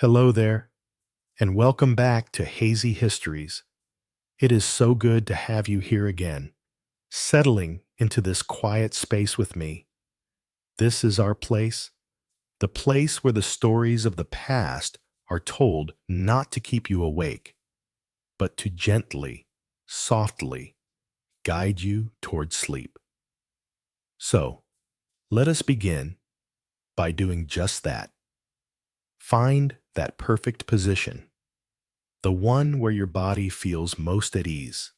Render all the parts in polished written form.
Hello there, and welcome back to Hazy Histories. It is so good to have you here again, settling into this quiet space with me. This is our place, the place where the stories of the past are told not to keep you awake, but to gently, softly guide you towards sleep. So, let us begin by doing just that. Find that perfect position, the one where your body feels most at ease.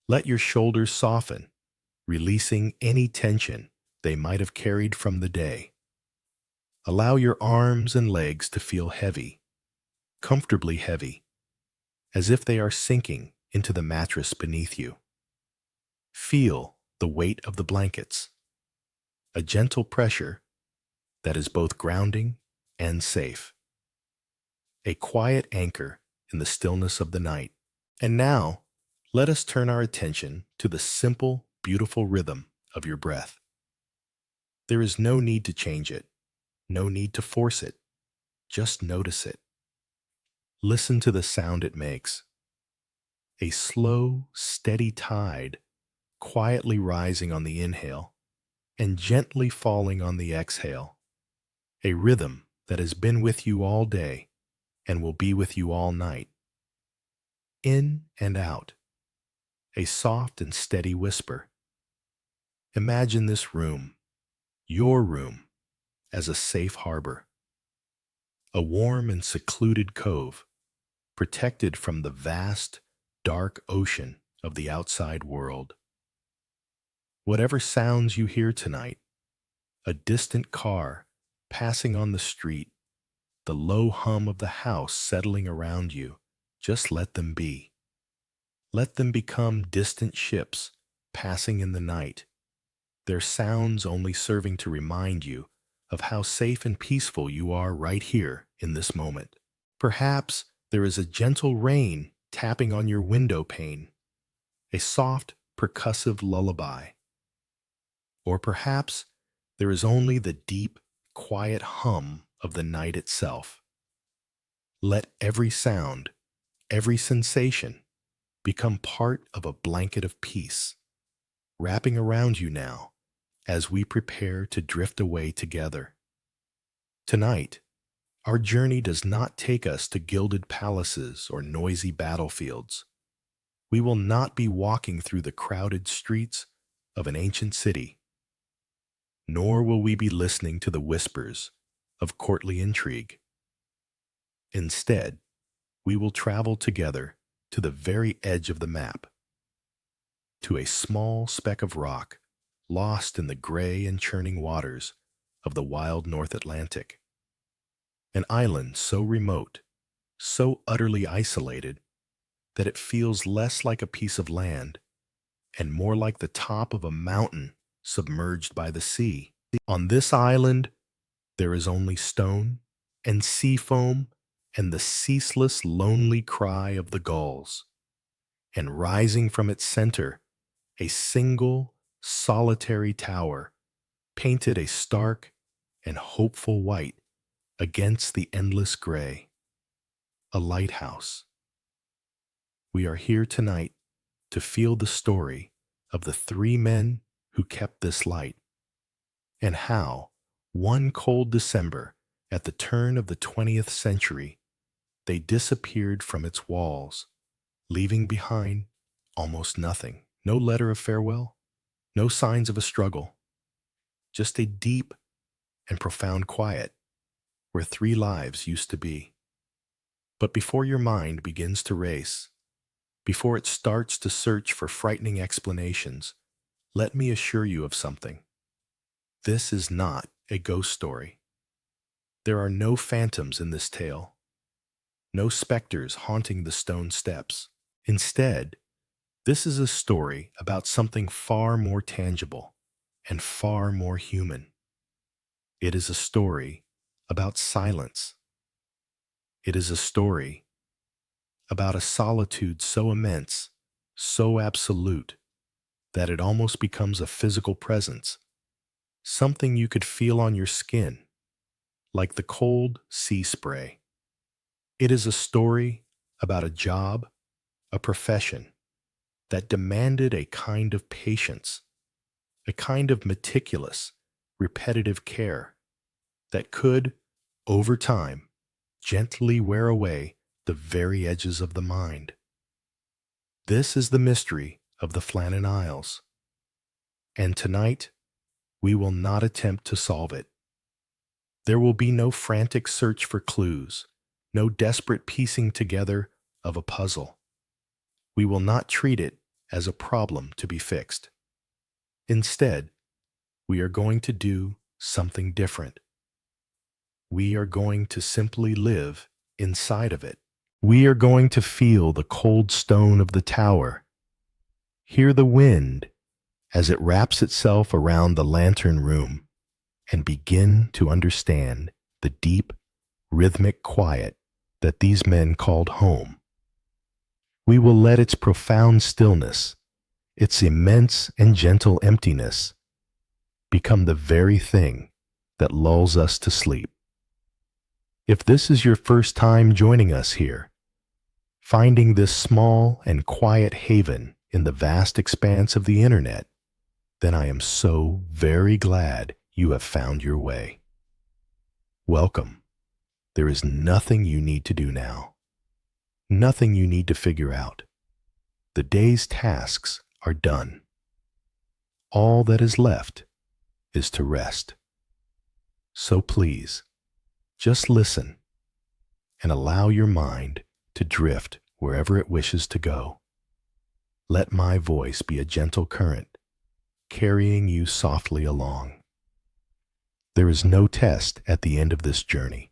Let your shoulders soften, releasing any tension they might have carried from the day. Allow your arms and legs to feel heavy, comfortably heavy, as if they are sinking into the mattress beneath you. Feel the weight of the blankets, a gentle pressure that is both grounding and safe. A quiet anchor in the stillness of the night. And now, let us turn our attention to the simple, beautiful rhythm of your breath. There is no need to change it, no need to force it. Just notice it. Listen to the sound it makes. A slow, steady tide, quietly rising on the inhale and gently falling on the exhale. A rhythm that has been with you all day and will be with you all night. In and out. A soft and steady whisper. Imagine this room, your room, as a safe harbor. A warm and secluded cove, protected from the vast, dark ocean of the outside world. Whatever sounds you hear tonight, a distant car passing on the street, the low hum of the house settling around you, just let them be. Let them become distant ships passing in the night, their sounds only serving to remind you of how safe and peaceful you are right here in this moment. Perhaps there is a gentle rain tapping on your window pane, a soft, percussive lullaby. Or perhaps there is only the deep, quiet hum of the night itself. Let every sound, every sensation, become part of a blanket of peace, wrapping around you now as we prepare to drift away together. Tonight, our journey does not take us to gilded palaces or noisy battlefields. We will not be walking through the crowded streets of an ancient city, nor will we be listening to the whispers of courtly intrigue. Instead, we will travel together to the very edge of the map, to a small speck of rock lost in the gray and churning waters of the wild North Atlantic. An island so remote, so utterly isolated, that it feels less like a piece of land and more like the top of a mountain submerged by the sea. On this island, there is only stone and sea foam and the ceaseless lonely cry of the gulls. And rising from its center, a single, solitary tower, painted a stark and hopeful white against the endless gray. A lighthouse. We are here tonight to feel the story of the three men who kept this light, and how, one cold December at the turn of the 20th century, they disappeared from its walls, leaving behind almost nothing. No letter of farewell, no signs of a struggle, just a deep and profound quiet where three lives used to be. But before your mind begins to race, before it starts to search for frightening explanations, let me assure you of something. This is not a ghost story. There are no phantoms in this tale, no specters haunting the stone steps. Instead, this is a story about something far more tangible and far more human. It is a story about silence. It is a story about a solitude so immense, so absolute, that it almost becomes a physical presence, something you could feel on your skin, like the cold sea spray. It is a story about a job, a profession that demanded a kind of patience, a kind of meticulous, repetitive care that could, over time, gently wear away the very edges of the mind. This is the mystery of the Flannan Isles, and tonight we will not attempt to solve it. There will be no frantic search for clues, no desperate piecing together of a puzzle. We will not treat it as a problem to be fixed. Instead, we are going to do something different. We are going to simply live inside of it. We are going to feel the cold stone of the tower, hear the wind as it wraps itself around the lantern room, and begin to understand the deep, rhythmic quiet that these men called home. We will let its profound stillness, its immense and gentle emptiness, become the very thing that lulls us to sleep. If this is your first time joining us here, finding this small and quiet haven in the vast expanse of the internet, then I am so very glad you have found your way. Welcome. There is nothing you need to do now, nothing you need to figure out. The day's tasks are done. All that is left is to rest. So please, just listen and allow your mind to drift wherever it wishes to go. Let my voice be a gentle current, carrying you softly along. There is no test at the end of this journey.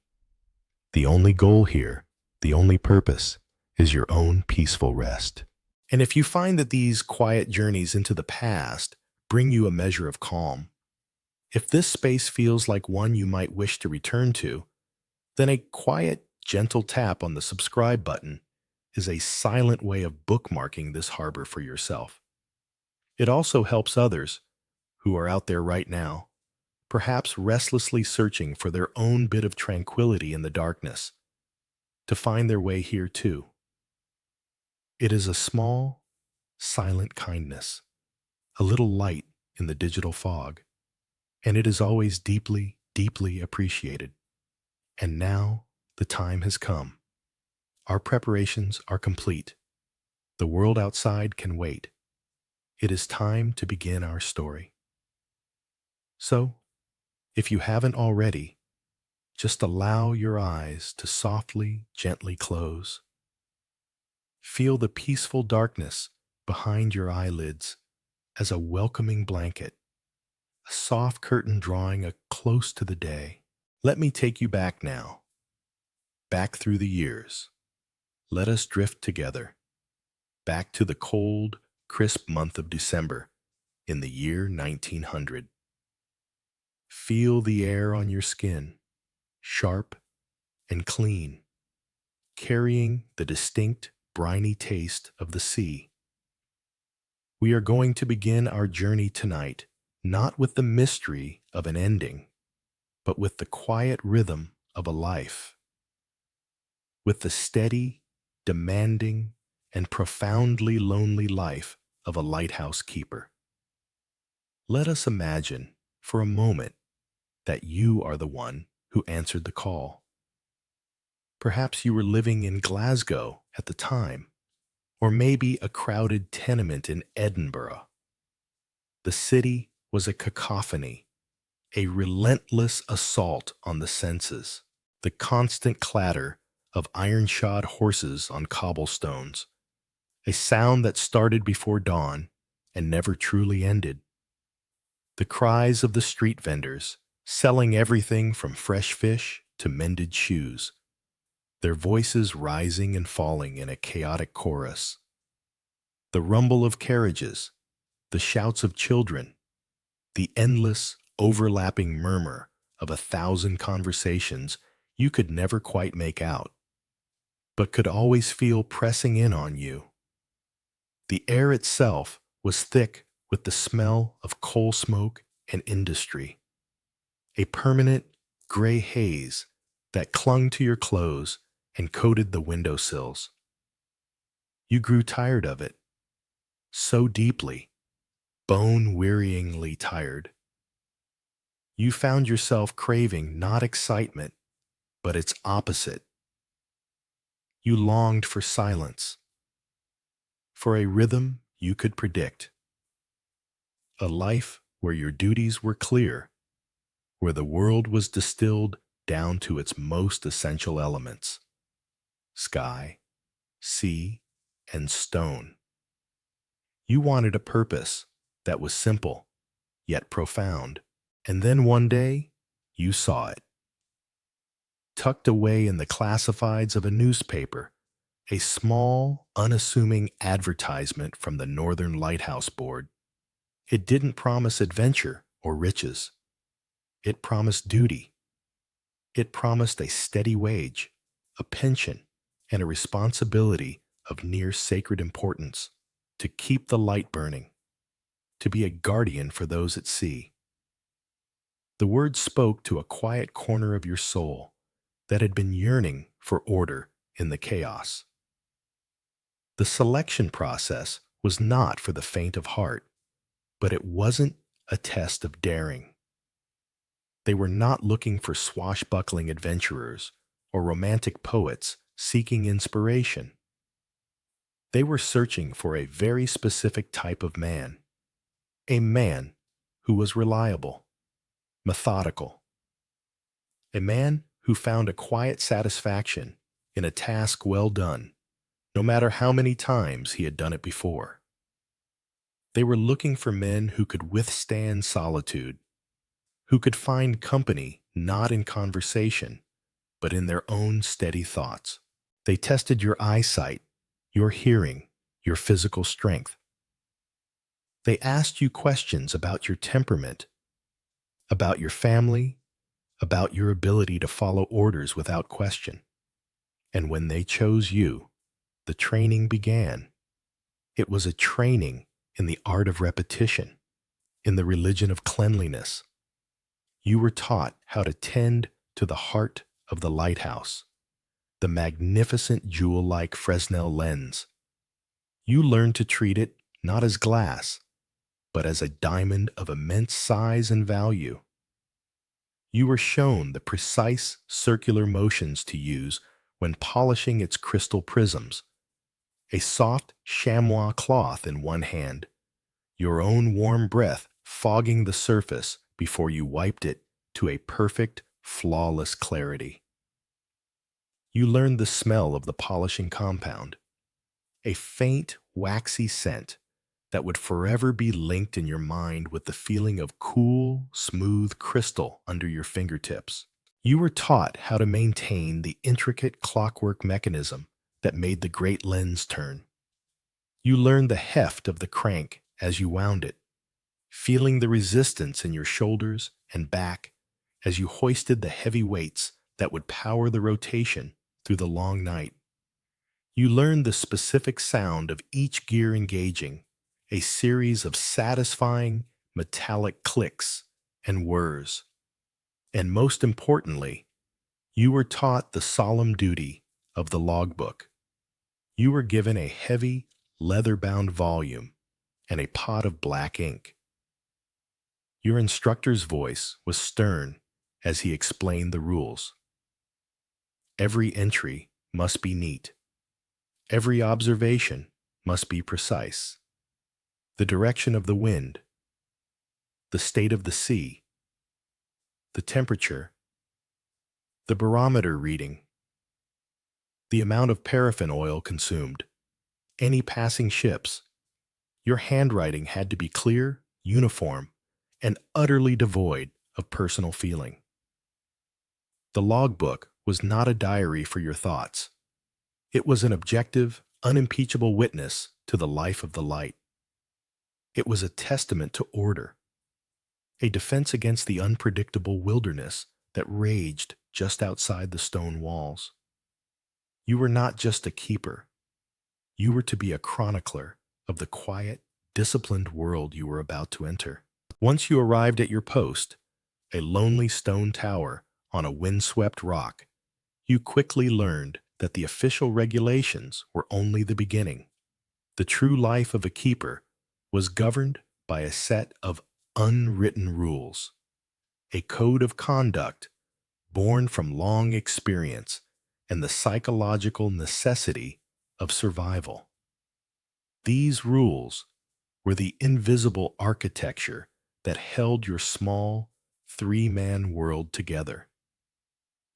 The only goal here, the only purpose, is your own peaceful rest. And if you find that these quiet journeys into the past bring you a measure of calm, if this space feels like one you might wish to return to, then a quiet, gentle tap on the subscribe button is a silent way of bookmarking this harbor for yourself. It also helps others who are out there right now, perhaps restlessly searching for their own bit of tranquility in the darkness, to find their way here too. It is a small, silent kindness, a little light in the digital fog, and it is always deeply, deeply appreciated. And now the time has come. Our preparations are complete. The world outside can wait. It is time to begin our story. So, if you haven't already, just allow your eyes to softly, gently close. Feel the peaceful darkness behind your eyelids as a welcoming blanket, a soft curtain drawing close to the day. Let me take you back now, back through the years. Let us drift together, back to the cold, crisp month of December in the year 1900. Feel the air on your skin, sharp and clean, carrying the distinct, briny taste of the sea. We are going to begin our journey tonight, not with the mystery of an ending, but with the quiet rhythm of a life, with the steady, demanding, and profoundly lonely life of a lighthouse keeper. Let us imagine, for a moment, that you are the one who answered the call. Perhaps you were living in Glasgow at the time, or maybe a crowded tenement in Edinburgh. The city was a cacophony, a relentless assault on the senses, the constant clatter of iron-shod horses on cobblestones, a sound that started before dawn and never truly ended. The cries of the street vendors, selling everything from fresh fish to mended shoes, their voices rising and falling in a chaotic chorus. The rumble of carriages, the shouts of children, the endless, overlapping murmur of 1,000 conversations you could never quite make out, but could always feel pressing in on you. The air itself was thick with the smell of coal smoke and industry, a permanent gray haze that clung to your clothes and coated the windowsills. You grew tired of it, so deeply, bone-wearyingly tired. You found yourself craving not excitement, but its opposite. You longed for silence, for a rhythm you could predict, a life where your duties were clear, where the world was distilled down to its most essential elements: sky, sea, and stone. You wanted a purpose that was simple, yet profound. And then one day, you saw it. Tucked away in the classifieds of a newspaper, a small, unassuming advertisement from the Northern Lighthouse Board. It didn't promise adventure or riches. It promised duty. It promised a steady wage, a pension, and a responsibility of near sacred importance: to keep the light burning, to be a guardian for those at sea. The words spoke to a quiet corner of your soul that had been yearning for order in the chaos. The selection process was not for the faint of heart, but it wasn't a test of daring. They were not looking for swashbuckling adventurers or romantic poets seeking inspiration. They were searching for a very specific type of man, a man who was reliable, methodical, a man who found a quiet satisfaction in a task well done, no matter how many times he had done it before. They were looking for men who could withstand solitude, who could find company not in conversation, but in their own steady thoughts. They tested your eyesight, your hearing, your physical strength. They asked you questions about your temperament, about your family, about your ability to follow orders without question. And when they chose you, the training began. It was a training in the art of repetition, in the religion of cleanliness. You were taught how to tend to the heart of the lighthouse, the magnificent jewel-like Fresnel lens. You learned to treat it not as glass, but as a diamond of immense size and value. You were shown the precise circular motions to use when polishing its crystal prisms, a soft chamois cloth in one hand, your own warm breath fogging the surface before you wiped it to a perfect, flawless clarity. You learned the smell of the polishing compound, a faint, waxy scent that would forever be linked in your mind with the feeling of cool, smooth crystal under your fingertips. You were taught how to maintain the intricate clockwork mechanism that made the great lens turn. You learned the heft of the crank as you wound it, feeling the resistance in your shoulders and back as you hoisted the heavy weights that would power the rotation through the long night. You learned the specific sound of each gear engaging, a series of satisfying metallic clicks and whirs. And most importantly, you were taught the solemn duty of the logbook. You were given a heavy, leather-bound volume and a pot of black ink. Your instructor's voice was stern as he explained the rules. Every entry must be neat. Every observation must be precise. The direction of the wind, the state of the sea, the temperature, the barometer reading, the amount of paraffin oil consumed, any passing ships. Your handwriting had to be clear, uniform, and utterly devoid of personal feeling. The logbook was not a diary for your thoughts. It was an objective, unimpeachable witness to the life of the light. It was a testament to order, a defense against the unpredictable wilderness that raged just outside the stone walls. You were not just a keeper. You were to be a chronicler of the quiet, disciplined world you were about to enter. Once you arrived at your post, a lonely stone tower on a windswept rock, you quickly learned that the official regulations were only the beginning. The true life of a keeper was governed by a set of unwritten rules, a code of conduct born from long experience and the psychological necessity of survival. These rules were the invisible architecture that held your small, three-man world together.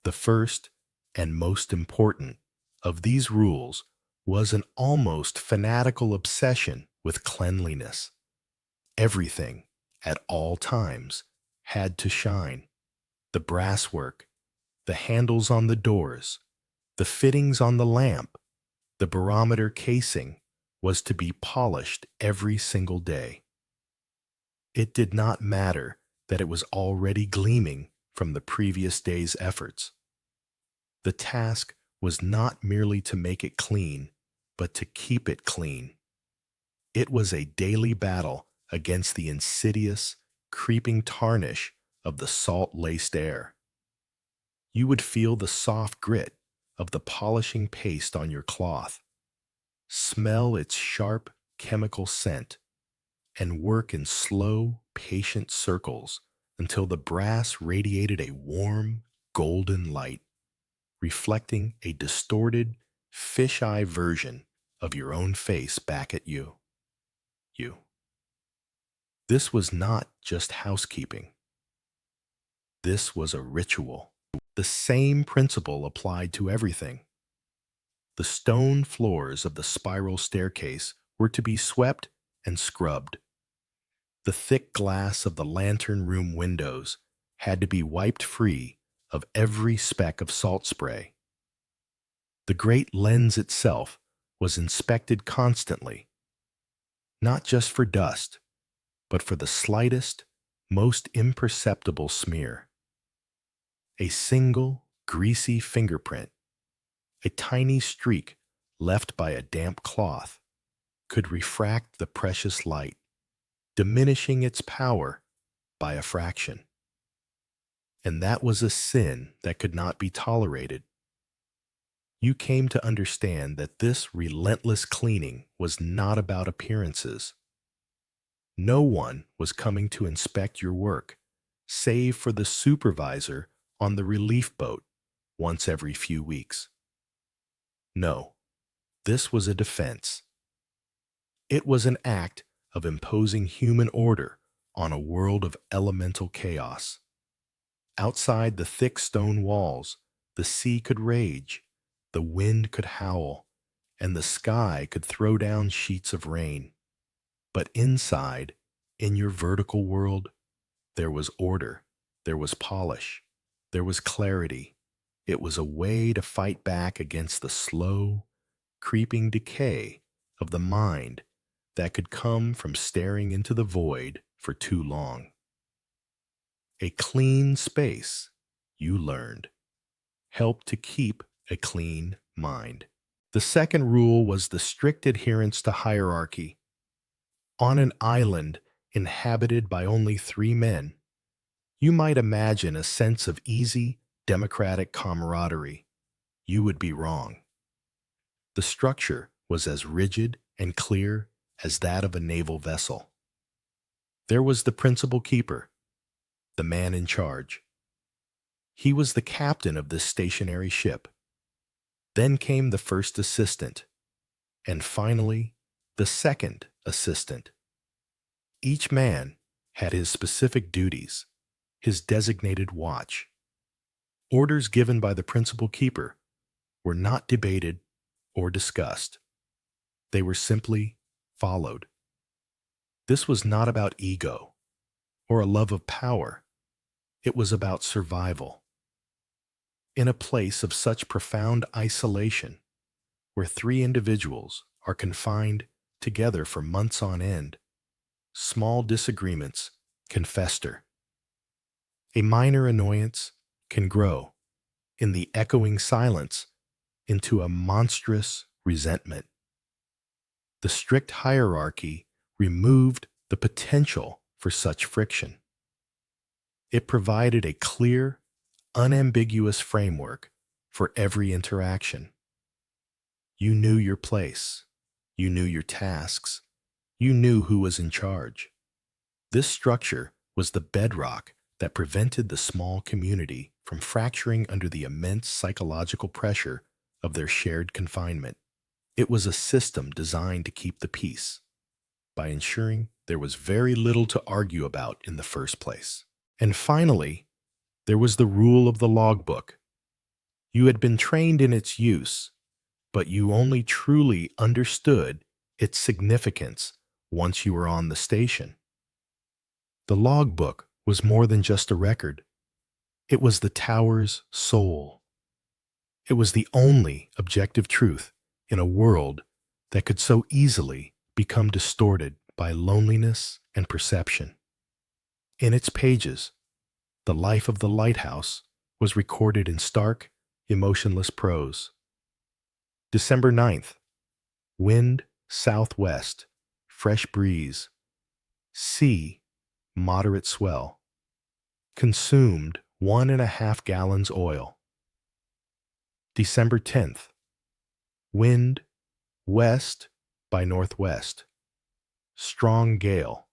The first and most important of these rules was an almost fanatical obsession with cleanliness. Everything, at all times, had to shine. The brasswork, the handles on the doors, the fittings on the lamp, the barometer casing was to be polished every single day. It did not matter that it was already gleaming from the previous day's efforts. The task was not merely to make it clean, but to keep it clean. It was a daily battle against the insidious, creeping tarnish of the salt-laced air. You would feel the soft grit of the polishing paste on your cloth, smell its sharp chemical scent, and work in slow, patient circles until the brass radiated a warm, golden light, reflecting a distorted, fish-eye version of your own face back at you. This was not just housekeeping. This was a ritual. The same principle applied to everything. The stone floors of the spiral staircase were to be swept and scrubbed. The thick glass of the lantern room windows had to be wiped free of every speck of salt spray. The great lens itself was inspected constantly, not just for dust, but for the slightest, most imperceptible smear. A single, greasy fingerprint, a tiny streak left by a damp cloth, could refract the precious light, diminishing its power by a fraction. And that was a sin that could not be tolerated. You came to understand that this relentless cleaning was not about appearances. No one was coming to inspect your work, save for the supervisor on the relief boat once every few weeks. No, this was a defense. It was an act of imposing human order on a world of elemental chaos. Outside the thick stone walls, the sea could rage, the wind could howl, and the sky could throw down sheets of rain. But inside, in your vertical world, there was order, there was polish, there was clarity. It was a way to fight back against the slow, creeping decay of the mind that could come from staring into the void for too long. A clean space, you learned, helped to keep a clean mind. The second rule was the strict adherence to hierarchy. On an island inhabited by only 3 men, you might imagine a sense of easy, democratic camaraderie. You would be wrong. The structure was as rigid and clear as that of a naval vessel. There was the principal keeper, the man in charge. He was the captain of this stationary ship. Then came the first assistant, and finally, the second assistant. Each man had his specific duties, his designated watch. Orders given by the principal keeper were not debated or discussed. They were simply followed. This was not about ego or a love of power. It was about survival. In a place of such profound isolation, where 3 individuals are confined together for months on end, small disagreements can fester. A minor annoyance can grow, in the echoing silence, into a monstrous resentment. The strict hierarchy removed the potential for such friction. It provided a clear, unambiguous framework for every interaction. You knew your place. You knew your tasks. You knew who was in charge. This structure was the bedrock that prevented the small community from fracturing under the immense psychological pressure of their shared confinement. It was a system designed to keep the peace by ensuring there was very little to argue about in the first place. And finally, there was the rule of the logbook. You had been trained in its use, but you only truly understood its significance once you were on the station. The logbook was more than just a record. It was the tower's soul. It was the only objective truth in a world that could so easily become distorted by loneliness and perception. In its pages, the life of the lighthouse was recorded in stark, emotionless prose. December 9th, wind southwest, fresh breeze, sea, moderate swell, consumed 1.5 gallons oil. December 10th, wind west by northwest, strong gale,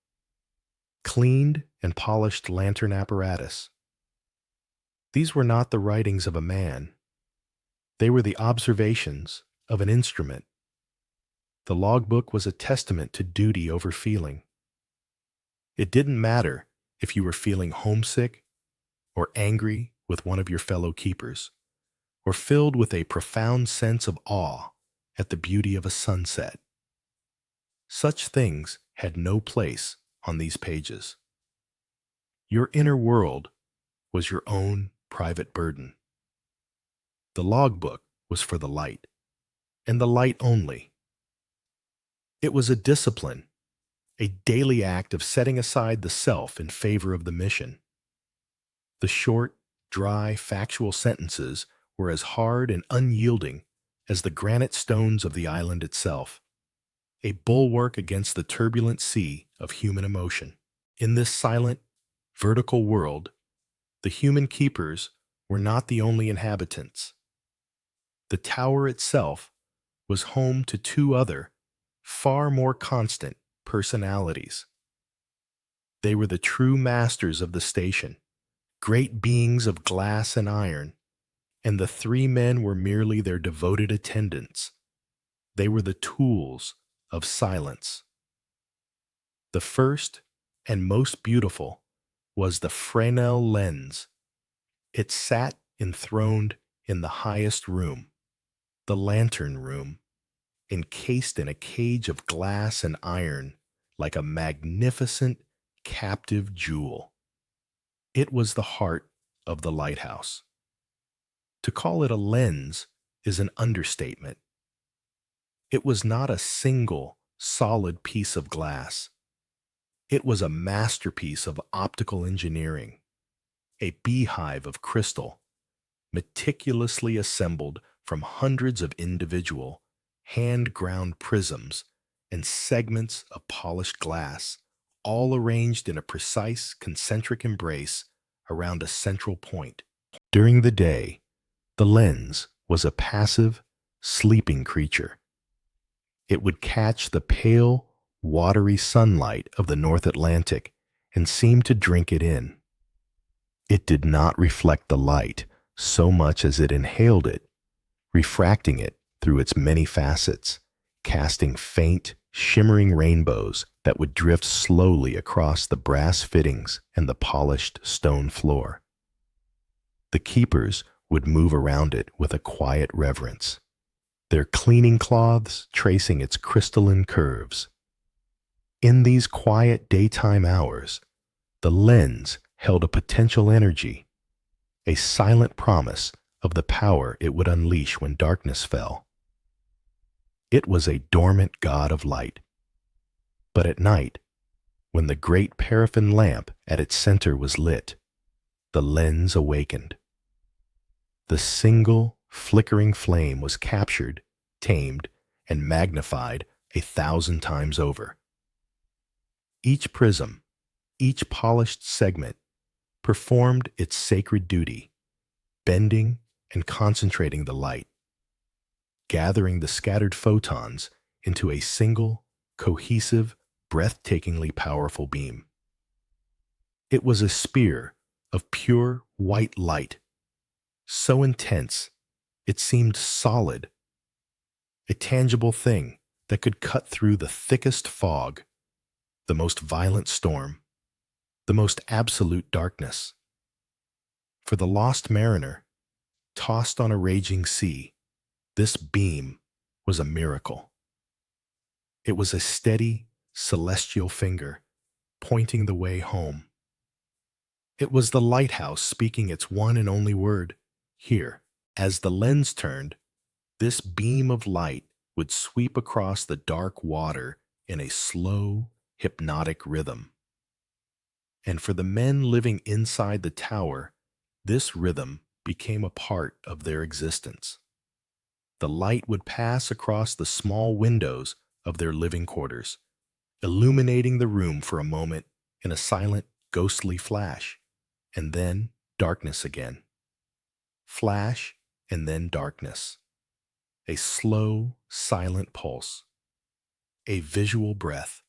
cleaned and polished lantern apparatus. These were not the writings of a man. They were the observations of an instrument. The logbook was a testament to duty over feeling. It didn't matter if you were feeling homesick or angry with one of your fellow keepers, or filled with a profound sense of awe at the beauty of a sunset. Such things had no place on these pages. Your inner world was your own private burden. The logbook was for the light, and the light only. It was a discipline, a daily act of setting aside the self in favor of the mission. The short, dry, factual sentences were as hard and unyielding as the granite stones of the island itself, a bulwark against the turbulent sea of human emotion. In this silent, vertical world, the human keepers were not the only inhabitants. The tower itself was home to two other, far more constant personalities. They were the true masters of the station, great beings of glass and iron, and the three men were merely their devoted attendants. They were the tools of silence. The first and most beautiful was the Fresnel lens. It sat enthroned in the highest room, the lantern room, encased in a cage of glass and iron like a magnificent captive jewel. It was the heart of the lighthouse. To call it a lens is an understatement. It was not a single, solid piece of glass. It was a masterpiece of optical engineering, a beehive of crystal, meticulously assembled from hundreds of individual, hand-ground prisms and segments of polished glass, all arranged in a precise concentric embrace around a central point. During the day, the lens was a passive, sleeping creature. It would catch the pale, watery sunlight of the North Atlantic and seem to drink it in. It did not reflect the light so much as it inhaled it, refracting it through its many facets, casting faint, shimmering rainbows that would drift slowly across the brass fittings and the polished stone floor. The keepers would move around it with a quiet reverence, their cleaning cloths tracing its crystalline curves. In these quiet daytime hours, the lens held a potential energy, a silent promise of the power it would unleash when darkness fell. It was a dormant god of light. But at night, when the great paraffin lamp at its center was lit, the lens awakened. The single, flickering flame was captured, tamed, and magnified 1,000 times over. Each prism, each polished segment, performed its sacred duty, bending and concentrating the light. gathering the scattered photons into a single, cohesive, breathtakingly powerful beam. It was a spear of pure white light, so intense it seemed solid, a tangible thing that could cut through the thickest fog, the most violent storm, the most absolute darkness. For the lost mariner, tossed on a raging sea, this beam was a miracle. It was a steady, celestial finger pointing the way home. It was the lighthouse speaking its one and only word, here. As the lens turned, this beam of light would sweep across the dark water in a slow, hypnotic rhythm. And for the men living inside the tower, this rhythm became a part of their existence. The light would pass across the small windows of their living quarters, illuminating the room for a moment in a silent, ghostly flash, and then darkness again. Flash and then darkness. A slow, silent pulse. A visual breath.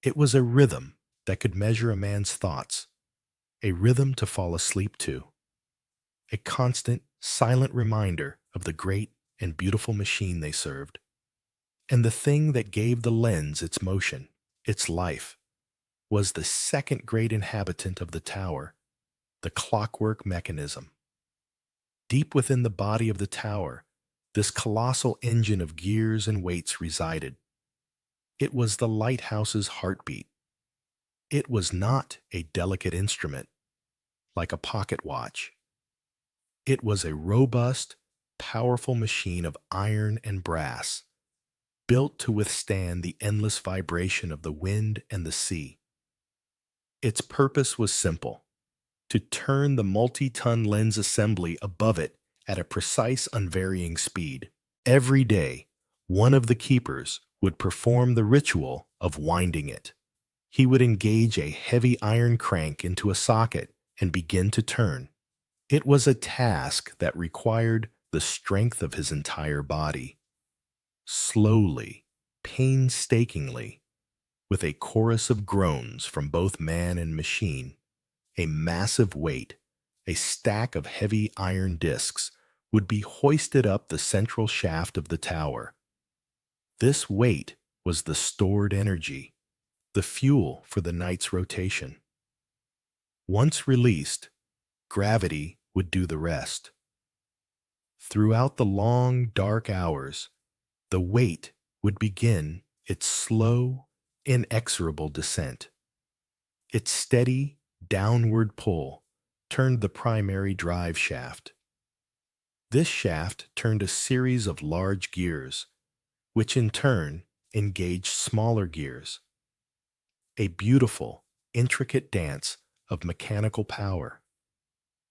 It was a rhythm that could measure a man's thoughts, a rhythm to fall asleep to, a constant, silent reminder of the great and beautiful machine they served. And the thing that gave the lens its motion, its life, was the second great inhabitant of the tower, the clockwork mechanism. Deep within the body of the tower, this colossal engine of gears and weights resided. It was the lighthouse's heartbeat. It was not a delicate instrument, like a pocket watch. It was a robust, powerful machine of iron and brass, built to withstand the endless vibration of the wind and the sea. Its purpose was simple: to turn the multi-ton lens assembly above it at a precise, unvarying speed. Every day, one of the keepers would perform the ritual of winding it. He would engage a heavy iron crank into a socket and begin to turn. It was a task that required the strength of his entire body. Slowly, painstakingly, with a chorus of groans from both man and machine, a massive weight, a stack of heavy iron discs, would be hoisted up the central shaft of the tower. This weight was the stored energy, the fuel for the night's rotation. Once released, gravity would do the rest. Throughout the long, dark hours, the weight would begin its slow, inexorable descent. Its steady, downward pull turned the primary drive shaft. This shaft turned a series of large gears, which in turn engaged smaller gears. A beautiful, intricate dance of mechanical power,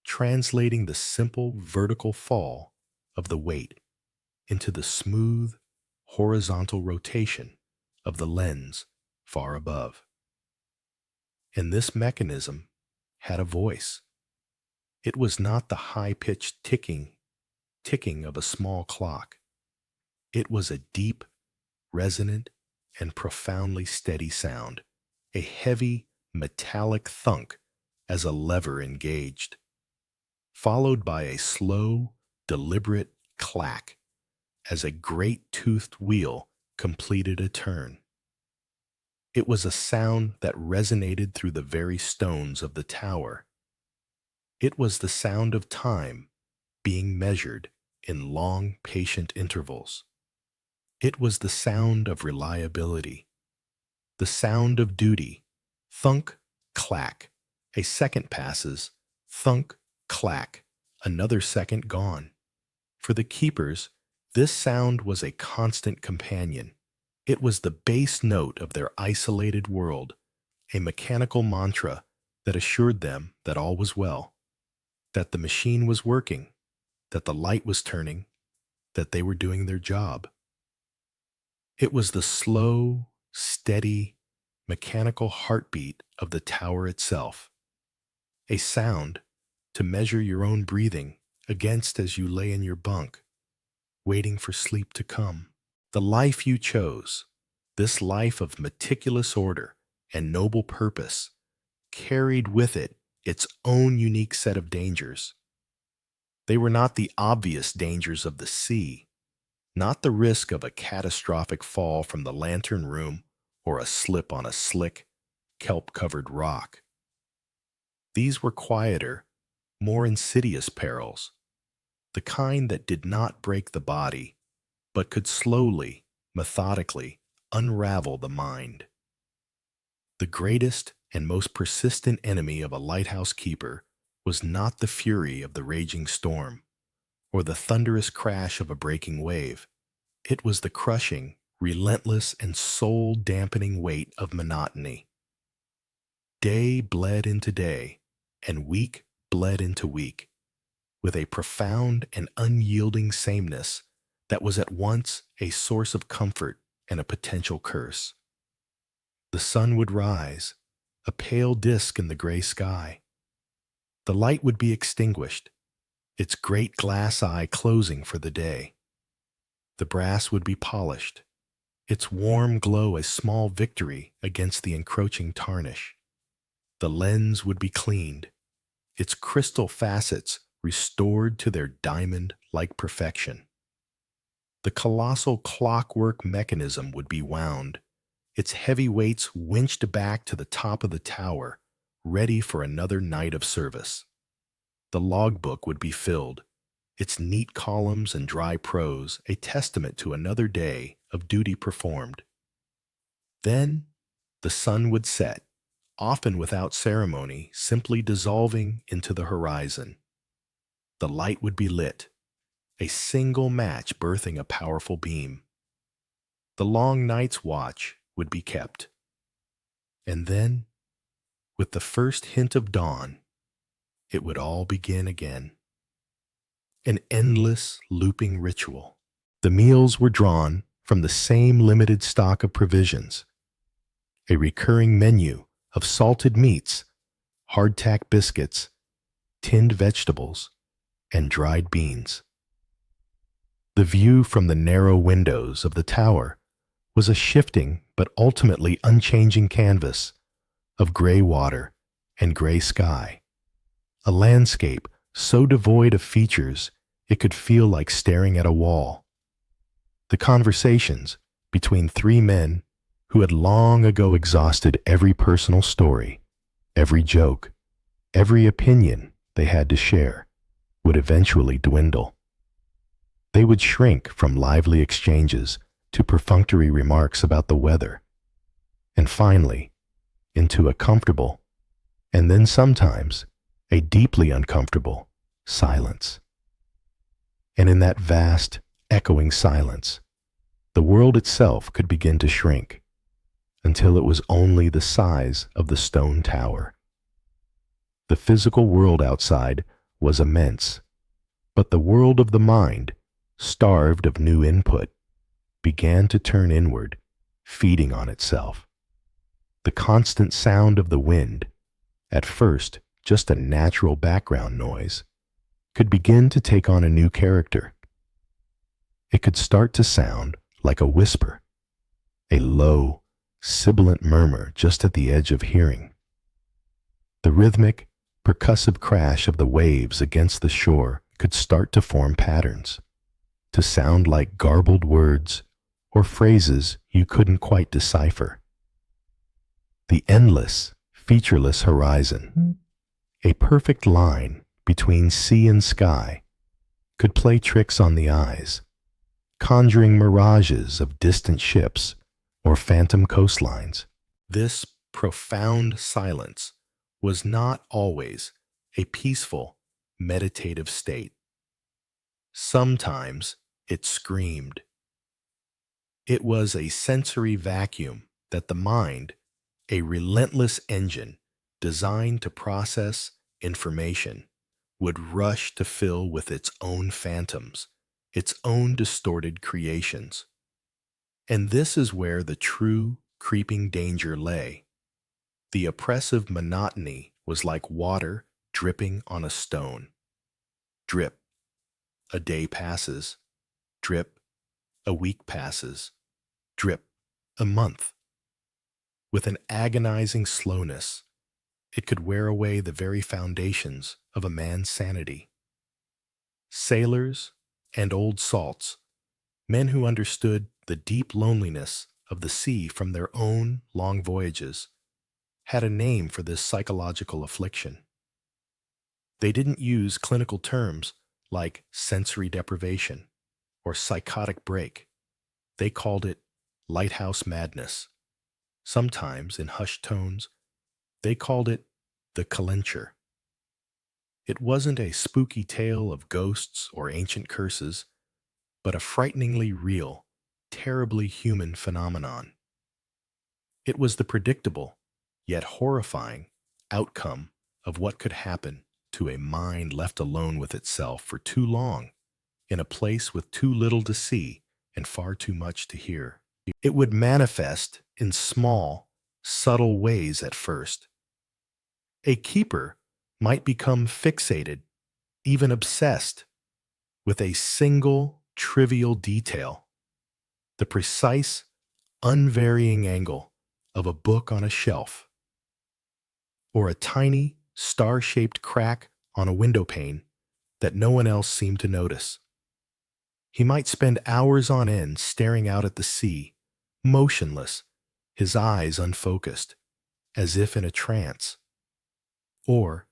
translating the simple vertical fall of the weight into the smooth, horizontal rotation of the lens far above. And this mechanism had a voice. It was not the high-pitched ticking of a small clock. It was a deep, resonant, and profoundly steady sound, a heavy, metallic thunk as a lever engaged, followed by a slow, deliberate clack as a great-toothed wheel completed a turn. It was a sound that resonated through the very stones of the tower. It was the sound of time being measured in long, patient intervals. It was the sound of reliability, the sound of duty. Thunk, clack. A second passes. Thunk, clack. Another second gone. For the keepers, this sound was a constant companion. It was the bass note of their isolated world, a mechanical mantra that assured them that all was well, that the machine was working, that the light was turning, that they were doing their job. It was the slow, steady, mechanical heartbeat of the tower itself, a sound to measure your own breathing against as you lay in your bunk, waiting for sleep to come. The life you chose, this life of meticulous order and noble purpose, carried with it its own unique set of dangers. They were not the obvious dangers of the sea, not the risk of a catastrophic fall from the lantern room or a slip on a slick, kelp-covered rock. These were quieter, more insidious perils, the kind that did not break the body, but could slowly, methodically unravel the mind. The greatest and most persistent enemy of a lighthouse keeper was not the fury of the raging storm or the thunderous crash of a breaking wave. It was the crushing, relentless, and soul-dampening weight of monotony. Day bled into day, and week bled into week, with a profound and unyielding sameness that was at once a source of comfort and a potential curse. The sun would rise, a pale disk in the gray sky. The light would be extinguished, its great glass eye closing for the day. The brass would be polished, its warm glow a small victory against the encroaching tarnish. The lens would be cleaned, its crystal facets restored to their diamond-like perfection. The colossal clockwork mechanism would be wound, its heavy weights winched back to the top of the tower, ready for another night of service. The logbook would be filled, its neat columns and dry prose a testament to another day of duty performed. Then the sun would set, often without ceremony, simply dissolving into the horizon. The light would be lit, a single match birthing a powerful beam. The long night's watch would be kept. And then, with the first hint of dawn, it would all begin again. An endless, looping ritual. The meals were drawn from the same limited stock of provisions, a recurring menu of salted meats, hardtack biscuits, tinned vegetables, and dried beans. The view from the narrow windows of the tower was a shifting but ultimately unchanging canvas of gray water and gray sky, a landscape so devoid of features it could feel like staring at a wall. The conversations between three men who had long ago exhausted every personal story, every joke, every opinion they had to share, would eventually dwindle. They would shrink from lively exchanges to perfunctory remarks about the weather, and finally, into a comfortable, and then sometimes a deeply uncomfortable, silence. And in that vast, echoing silence, the world itself could begin to shrink, until it was only the size of the stone tower. The physical world outside was immense, but the world of the mind, starved of new input, began to turn inward, feeding on itself. The constant sound of the wind, at first just a natural background noise, could begin to take on a new character. It could start to sound like a whisper, a low, sibilant murmur just at the edge of hearing. The rhythmic, percussive crash of the waves against the shore could start to form patterns, to sound like garbled words or phrases you couldn't quite decipher. The endless, featureless horizon, a perfect line between sea and sky, could play tricks on the eyes, conjuring mirages of distant ships or phantom coastlines. This profound silence was not always a peaceful, meditative state. Sometimes it screamed. It was a sensory vacuum that the mind, a relentless engine designed to process information, would rush to fill with its own phantoms, its own distorted creations. And this is where the true, creeping danger lay. The oppressive monotony was like water dripping on a stone. Drip. A day passes. Drip, a week passes. Drip, a month. With an agonizing slowness, it could wear away the very foundations of a man's sanity. Sailors and old salts, men who understood the deep loneliness of the sea from their own long voyages, had a name for this psychological affliction. They didn't use clinical terms like sensory deprivation or psychotic break. They called it lighthouse madness. Sometimes, in hushed tones, they called it the calenture. It wasn't a spooky tale of ghosts or ancient curses, but a frighteningly real, terribly human phenomenon. It was the predictable, yet horrifying, outcome of what could happen to a mind left alone with itself for too long, in a place with too little to see and far too much to hear. It would manifest in small, subtle ways at first. A keeper might become fixated, even obsessed, with a single trivial detail, the precise, unvarying angle of a book on a shelf, or a tiny, star-shaped crack on a window pane that no one else seemed to notice. He might spend hours on end staring out at the sea, motionless, his eyes unfocused, as if in a trance. Or,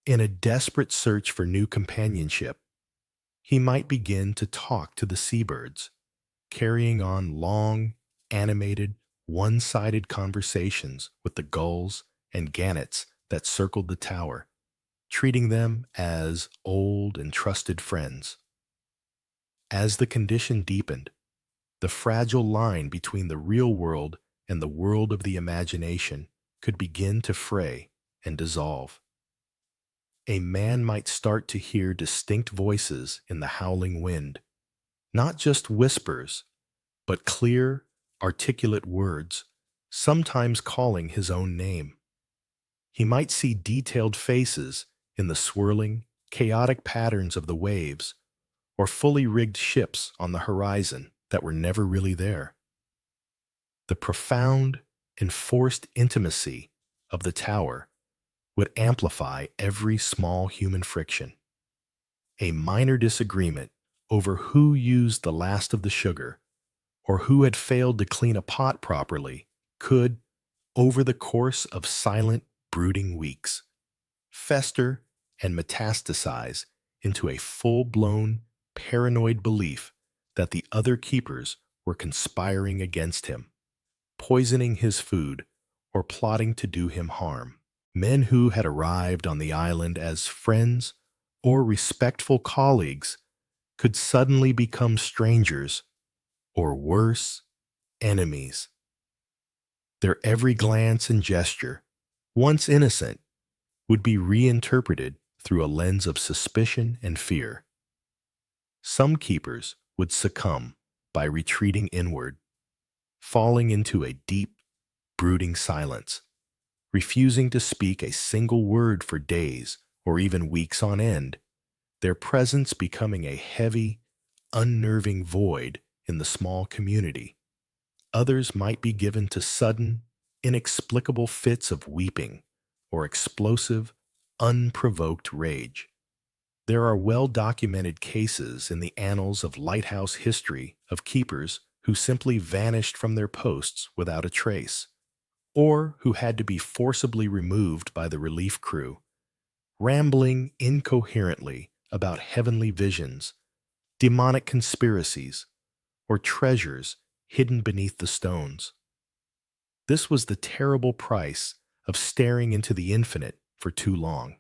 in a desperate search for new companionship, he might begin to talk to the seabirds, carrying on long, animated, one-sided conversations with the gulls and gannets that circled the tower, treating them as old and trusted friends. As the condition deepened, the fragile line between the real world and the world of the imagination could begin to fray and dissolve. A man might start to hear distinct voices in the howling wind, not just whispers, but clear, articulate words, sometimes calling his own name. He might see detailed faces in the swirling, chaotic patterns of the waves, or fully rigged ships on the horizon that were never really there. The profound, enforced intimacy of the tower would amplify every small human friction. A minor disagreement over who used the last of the sugar or who had failed to clean a pot properly could, over the course of silent, brooding weeks, fester and metastasize into a full-blown, paranoid belief that the other keepers were conspiring against him, poisoning his food, or plotting to do him harm. Men who had arrived on the island as friends or respectful colleagues could suddenly become strangers, or worse, enemies. Their every glance and gesture, once innocent, would be reinterpreted through a lens of suspicion and fear. Some keepers would succumb by retreating inward, falling into a deep, brooding silence, refusing to speak a single word for days or even weeks on end, their presence becoming a heavy, unnerving void in the small community. Others might be given to sudden, inexplicable fits of weeping or explosive, unprovoked rage. There are well-documented cases in the annals of lighthouse history of keepers who simply vanished from their posts without a trace, or who had to be forcibly removed by the relief crew, rambling incoherently about heavenly visions, demonic conspiracies, or treasures hidden beneath the stones. This was the terrible price of staring into the infinite for too long.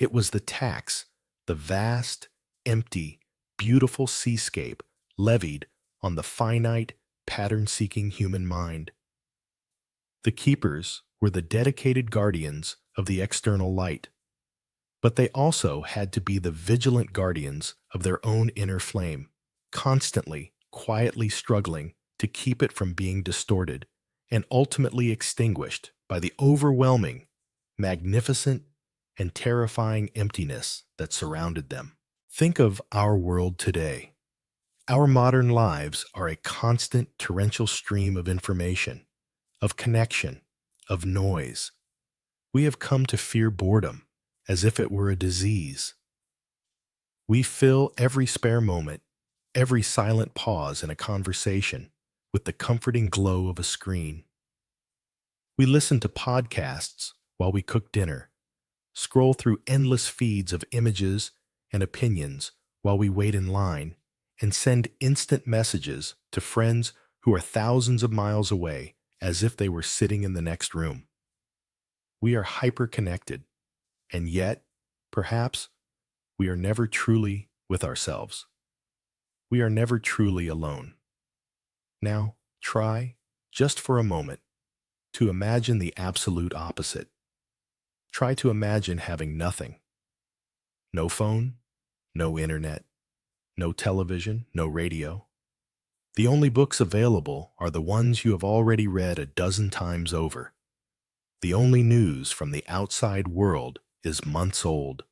It was the tax the vast, empty, beautiful seascape levied on the finite, pattern-seeking human mind. The keepers were the dedicated guardians of the external light, but they also had to be the vigilant guardians of their own inner flame, constantly, quietly struggling to keep it from being distorted and ultimately extinguished by the overwhelming, magnificent, and terrifying emptiness that surrounded them. Think of our world today. Our modern lives are a constant torrential stream of information, of connection, of noise. We have come to fear boredom as if it were a disease. We fill every spare moment, every silent pause in a conversation with the comforting glow of a screen. We listen to podcasts while we cook dinner, scroll through endless feeds of images and opinions while we wait in line, and send instant messages to friends who are thousands of miles away as if they were sitting in the next room. We are hyper-connected, and yet, perhaps, we are never truly with ourselves. We are never truly alone. Now, try, just for a moment, to imagine the absolute opposite. Try to imagine having nothing. No phone, no internet, no television, no radio. The only books available are the ones you have already read a dozen times over. The only news from the outside world is months old,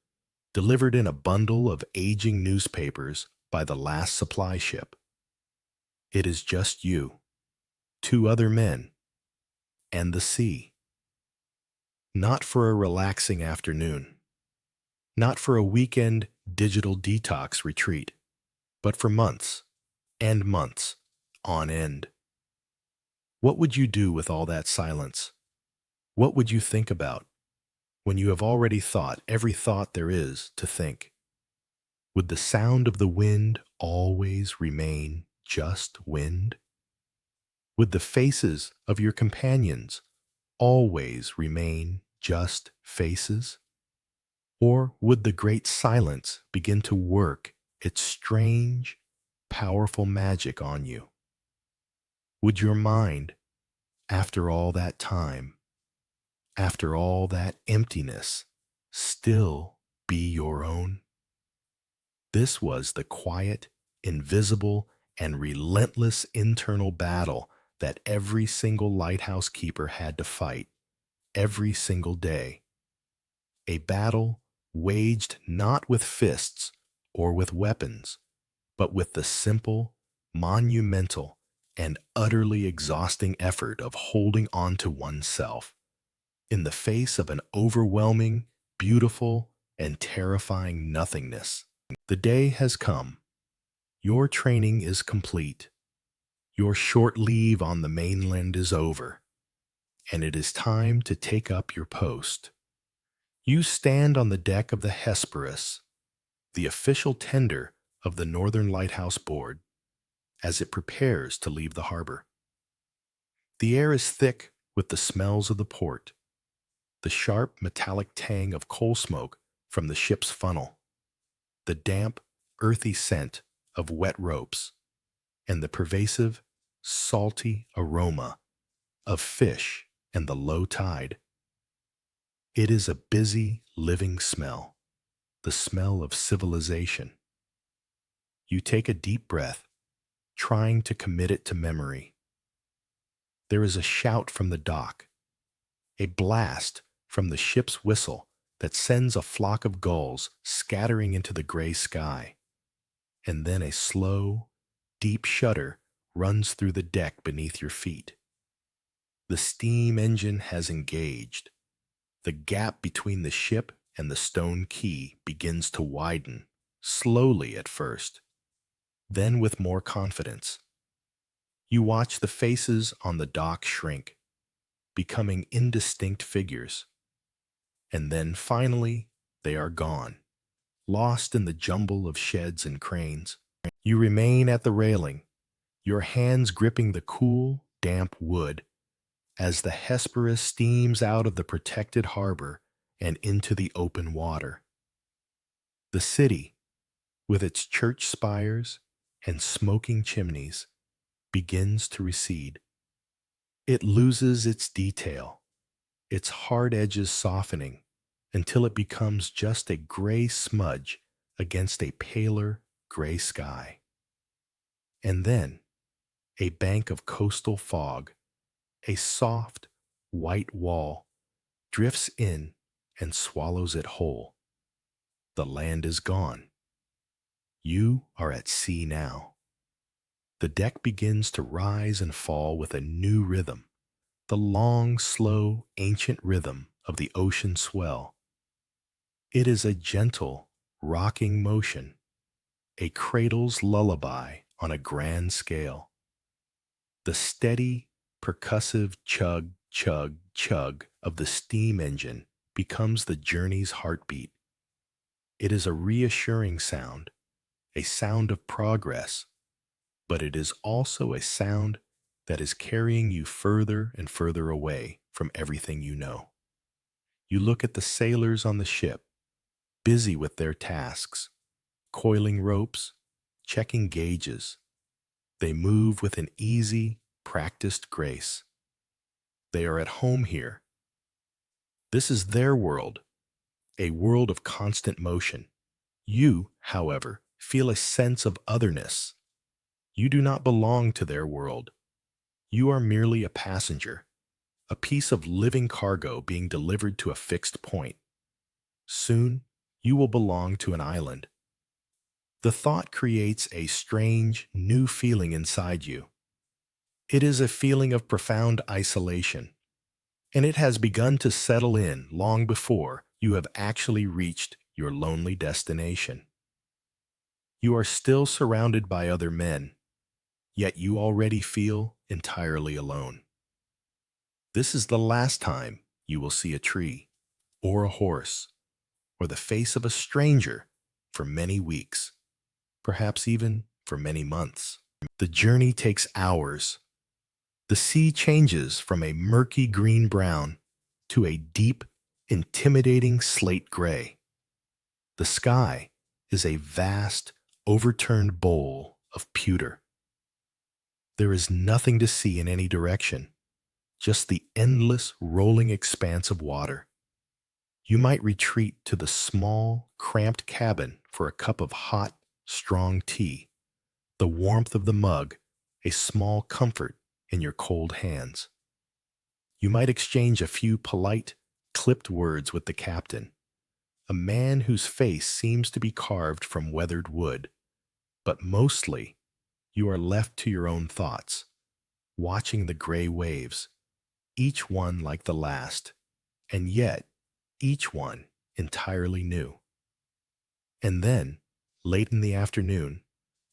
delivered in a bundle of aging newspapers by the last supply ship. It is just you, two other men, and the sea. Not for a relaxing afternoon, not for a weekend digital detox retreat, but for months and months on end. What would you do with all that silence? What would you think about when you have already thought every thought there is to think? Would the sound of the wind always remain just wind? Would the faces of your companions always remain just faces? Or would the great silence begin to work its strange, powerful magic on you? Would your mind, after all that time, after all that emptiness, still be your own? This was the quiet, invisible, and relentless internal battle that every single lighthouse keeper had to fight every single day. A battle waged not with fists or with weapons, but with the simple, monumental, and utterly exhausting effort of holding on to oneself in the face of an overwhelming, beautiful, and terrifying nothingness. The day has come. Your training is complete. Your short leave on the mainland is over, and it is time to take up your post. You stand on the deck of the Hesperus, the official tender of the Northern Lighthouse Board, as it prepares to leave the harbor. The air is thick with the smells of the port, the sharp metallic tang of coal smoke from the ship's funnel, the damp, earthy scent of wet ropes, and the pervasive, salty aroma of fish and the low tide. It is a busy, living smell, the smell of civilization. You take a deep breath, trying to commit it to memory. There is a shout from the dock, a blast from the ship's whistle that sends a flock of gulls scattering into the gray sky, and then a slow, deep shudder runs through the deck beneath your feet. The steam engine has engaged. The gap between the ship and the stone quay begins to widen, slowly at first, then with more confidence. You watch the faces on the dock shrink, becoming indistinct figures. And then finally, they are gone, lost in the jumble of sheds and cranes. You remain at the railing, your hands gripping the cool, damp wood, as the Hesperus steams out of the protected harbor and into the open water. The city, with its church spires and smoking chimneys, begins to recede. It loses its detail, its hard edges softening until it becomes just a gray smudge against a paler gray sky. And then, a bank of coastal fog, a soft, white wall, drifts in and swallows it whole. The land is gone. You are at sea now. The deck begins to rise and fall with a new rhythm, the long, slow, ancient rhythm of the ocean swell. It is a gentle, rocking motion, a cradle's lullaby on a grand scale. The steady, percussive chug, chug, chug of the steam engine becomes the journey's heartbeat. It is a reassuring sound, a sound of progress, but it is also a sound that is carrying you further and further away from everything you know. You look at the sailors on the ship, busy with their tasks, coiling ropes, checking gauges. They move with an easy, practiced grace. They are at home here. This is their world, a world of constant motion. You, however, feel a sense of otherness. You do not belong to their world. You are merely a passenger, a piece of living cargo being delivered to a fixed point. Soon, you will belong to an island. The thought creates a strange, new feeling inside you. It is a feeling of profound isolation, and it has begun to settle in long before you have actually reached your lonely destination. You are still surrounded by other men, yet you already feel entirely alone. This is the last time you will see a tree, or a horse, or the face of a stranger for many weeks, perhaps even for many months. The journey takes hours. The sea changes from a murky green-brown to a deep, intimidating slate gray. The sky is a vast, overturned bowl of pewter. There is nothing to see in any direction, just the endless, rolling expanse of water. You might retreat to the small, cramped cabin for a cup of hot, strong tea, the warmth of the mug, a small comfort in your cold hands. You might exchange a few polite, clipped words with the captain, a man whose face seems to be carved from weathered wood, but mostly you are left to your own thoughts, watching the gray waves, each one like the last, and yet each one entirely new. And then, late in the afternoon,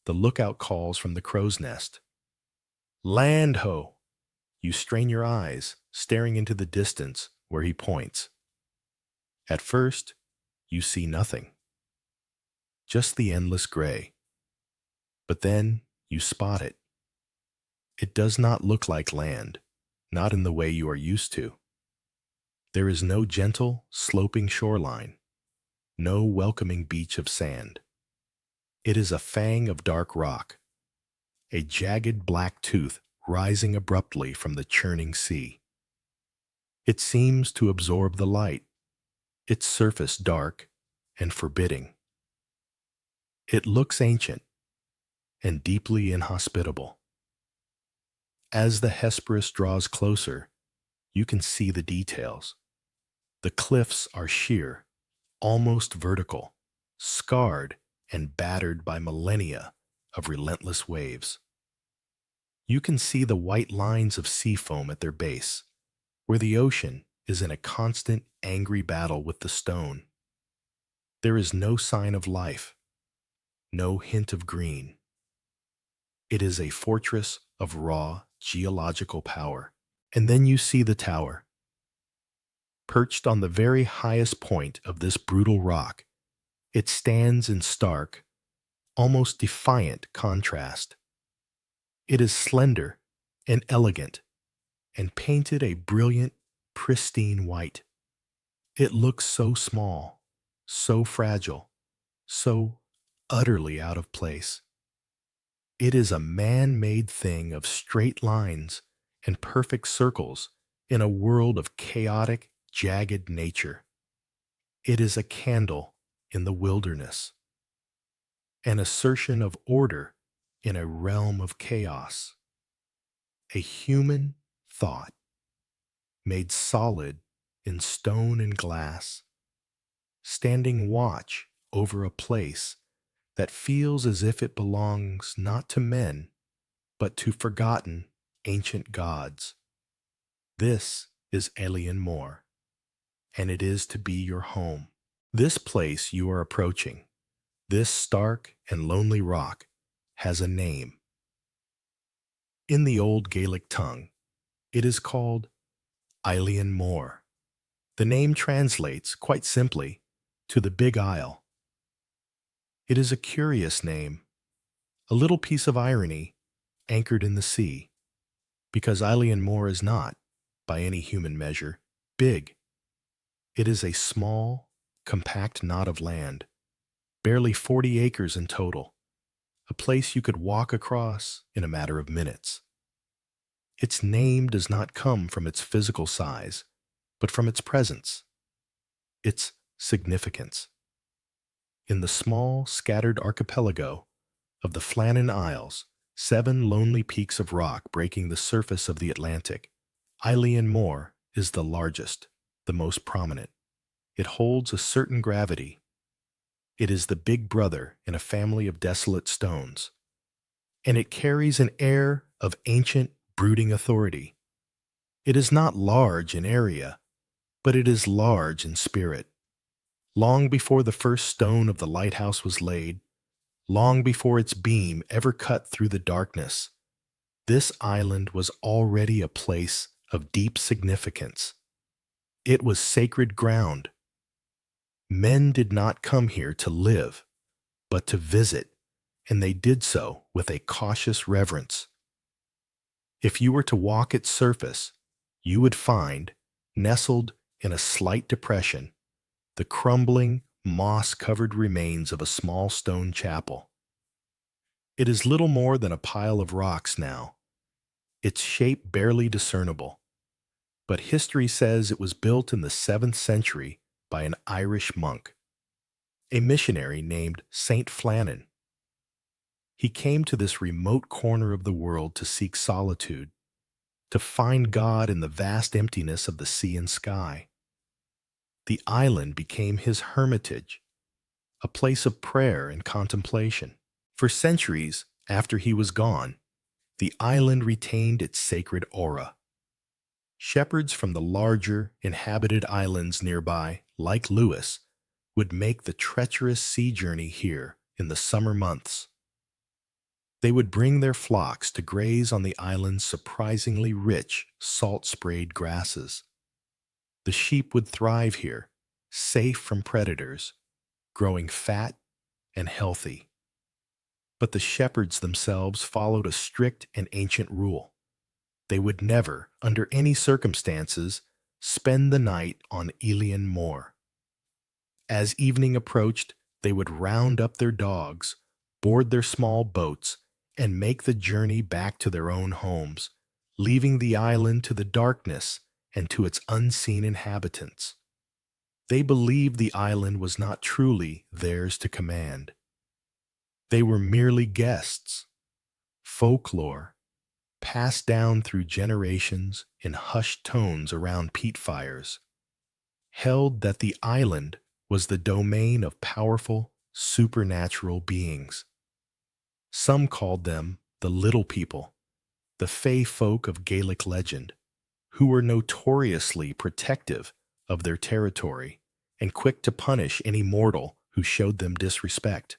the lookout calls from the crow's nest. Land ho! You strain your eyes, staring into the distance where he points. At first, you see nothing, just the endless gray. But then you spot it. It does not look like land, not in the way you are used to. There is no gentle, sloping shoreline, no welcoming beach of sand. It is a fang of dark rock, a jagged black tooth rising abruptly from the churning sea. It seems to absorb the light, its surface dark and forbidding. It looks ancient and deeply inhospitable. As the Hesperus draws closer, you can see the details. The cliffs are sheer, almost vertical, scarred and battered by millennia of relentless waves. You can see the white lines of sea foam at their base, where the ocean is in a constant, angry battle with the stone. There is no sign of life, no hint of green. It is a fortress of raw geological power. And then you see the tower. Perched on the very highest point of this brutal rock, it stands in stark, almost defiant contrast. It is slender and elegant, and painted a brilliant, pristine white. It looks so small, so fragile, so utterly out of place. It is a man-made thing of straight lines and perfect circles in a world of chaotic, jagged nature. It is a candle in the wilderness, an assertion of order in a realm of chaos, a human thought made solid in stone and glass, standing watch over a place that feels as if it belongs not to men, but to forgotten ancient gods. This is Alien Moor, and it is to be your home. This place you are approaching, this stark and lonely rock, has a name. In the old Gaelic tongue, it is called Alien Moor. The name translates, quite simply, to the Big Isle. It is a curious name, a little piece of irony anchored in the sea, because Alien Moor is not, by any human measure, big. It is a small, compact knot of land, barely 40 acres in total, a place you could walk across in a matter of minutes. Its name does not come from its physical size, but from its presence, its significance. In the small, scattered archipelago of the Flannan Isles, 7 lonely peaks of rock breaking the surface of the Atlantic, Alien Moor is the largest, the most prominent. It holds a certain gravity. It is the big brother in a family of desolate stones, and it carries an air of ancient, brooding authority. It is not large in area, but it is large in spirit. Long before the first stone of the lighthouse was laid, long before its beam ever cut through the darkness, this island was already a place of deep significance. It was sacred ground. Men did not come here to live, but to visit, and they did so with a cautious reverence. If you were to walk its surface, you would find, nestled in a slight depression, the crumbling, moss-covered remains of a small stone chapel. It is little more than a pile of rocks now, its shape barely discernible, but history says it was built in the 7th century by an Irish monk, a missionary named Saint Flannan. He came to this remote corner of the world to seek solitude, to find God in the vast emptiness of the sea and sky. The island became his hermitage, a place of prayer and contemplation. For centuries after he was gone, the island retained its sacred aura. Shepherds from the larger, inhabited islands nearby, like Lewis, would make the treacherous sea journey here in the summer months. They would bring their flocks to graze on the island's surprisingly rich, salt-sprayed grasses. The sheep would thrive here, safe from predators, growing fat and healthy. But the shepherds themselves followed a strict and ancient rule. They would never, under any circumstances, spend the night on Alien Moor. As evening approached, they would round up their dogs, board their small boats, and make the journey back to their own homes, leaving the island to the darkness and to its unseen inhabitants. They believed the island was not truly theirs to command. They were merely guests, folklore, passed down through generations in hushed tones around peat fires, held that the island was the domain of powerful, supernatural beings. Some called them the Little People, the fey folk of Gaelic legend, who were notoriously protective of their territory and quick to punish any mortal who showed them disrespect.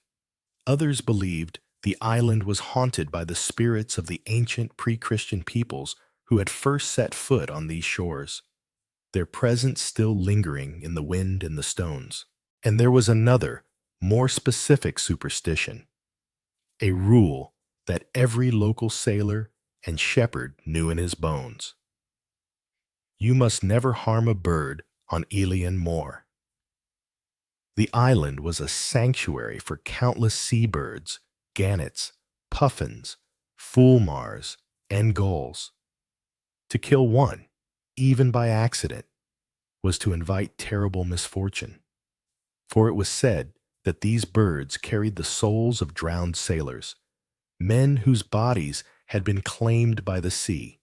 Others believed the island was haunted by the spirits of the ancient pre-Christian peoples who had first set foot on these shores, their presence still lingering in the wind and the stones. And there was another, more specific superstition, a rule that every local sailor and shepherd knew in his bones. You must never harm a bird on Alien Moor. The island was a sanctuary for countless seabirds, gannets, puffins, fulmars, and gulls. To kill one, even by accident, was to invite terrible misfortune, for it was said that these birds carried the souls of drowned sailors, men whose bodies had been claimed by the sea.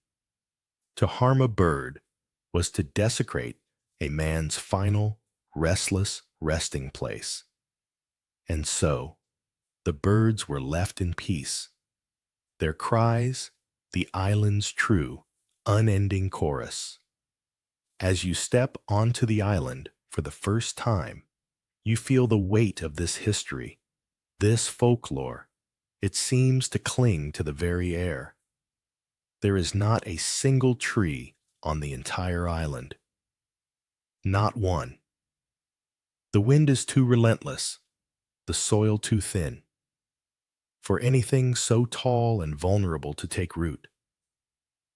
To harm a bird was to desecrate a man's final, restless resting place. And so, the birds were left in peace, Their cries, the island's true, unending chorus. As you step onto the island for the first time, you feel the weight of this history, this folklore. It seems to cling to the very air. There is not a single tree on the entire island. Not one. The wind is too relentless, the soil too thin, for anything so tall and vulnerable to take root.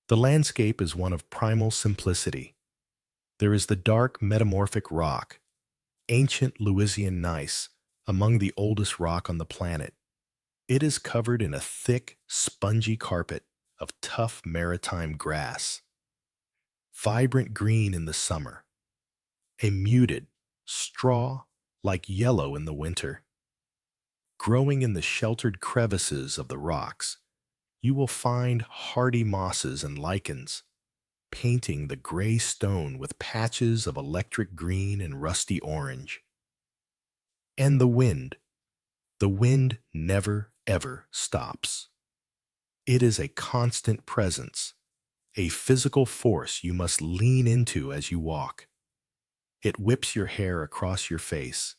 The landscape is one of primal simplicity. There is the dark metamorphic rock, ancient Louisian gneiss, among the oldest rock on the planet. It is covered in a thick, spongy carpet of tough maritime grass. Vibrant green in the summer, a muted, straw-like yellow in the winter. Growing in the sheltered crevices of the rocks, you will find hardy mosses and lichens, painting the gray stone with patches of electric green and rusty orange. And the wind never, ever stops. It is a constant presence, a physical force you must lean into as you walk. It whips your hair across your face,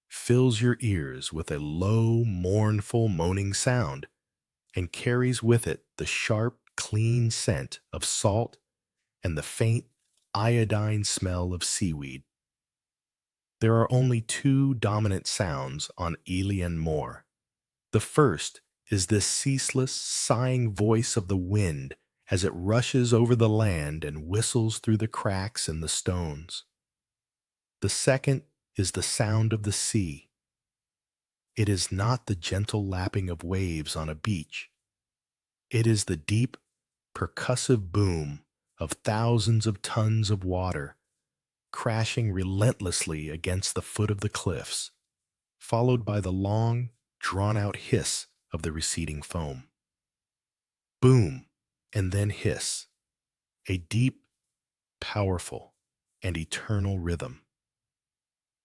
fills your ears with a low, mournful, moaning sound, and carries with it the sharp, clean scent of salt and the faint, iodine smell of seaweed. There are only two dominant sounds on Elian Moor. The first is this ceaseless, sighing voice of the wind as it rushes over the land and whistles through the cracks in the stones. The second is the sound of the sea. It is not the gentle lapping of waves on a beach. It is the deep, percussive boom of thousands of tons of water crashing relentlessly against the foot of the cliffs, followed by the long, drawn-out hiss of the receding foam. Boom, and then hiss, a deep, powerful, and eternal rhythm.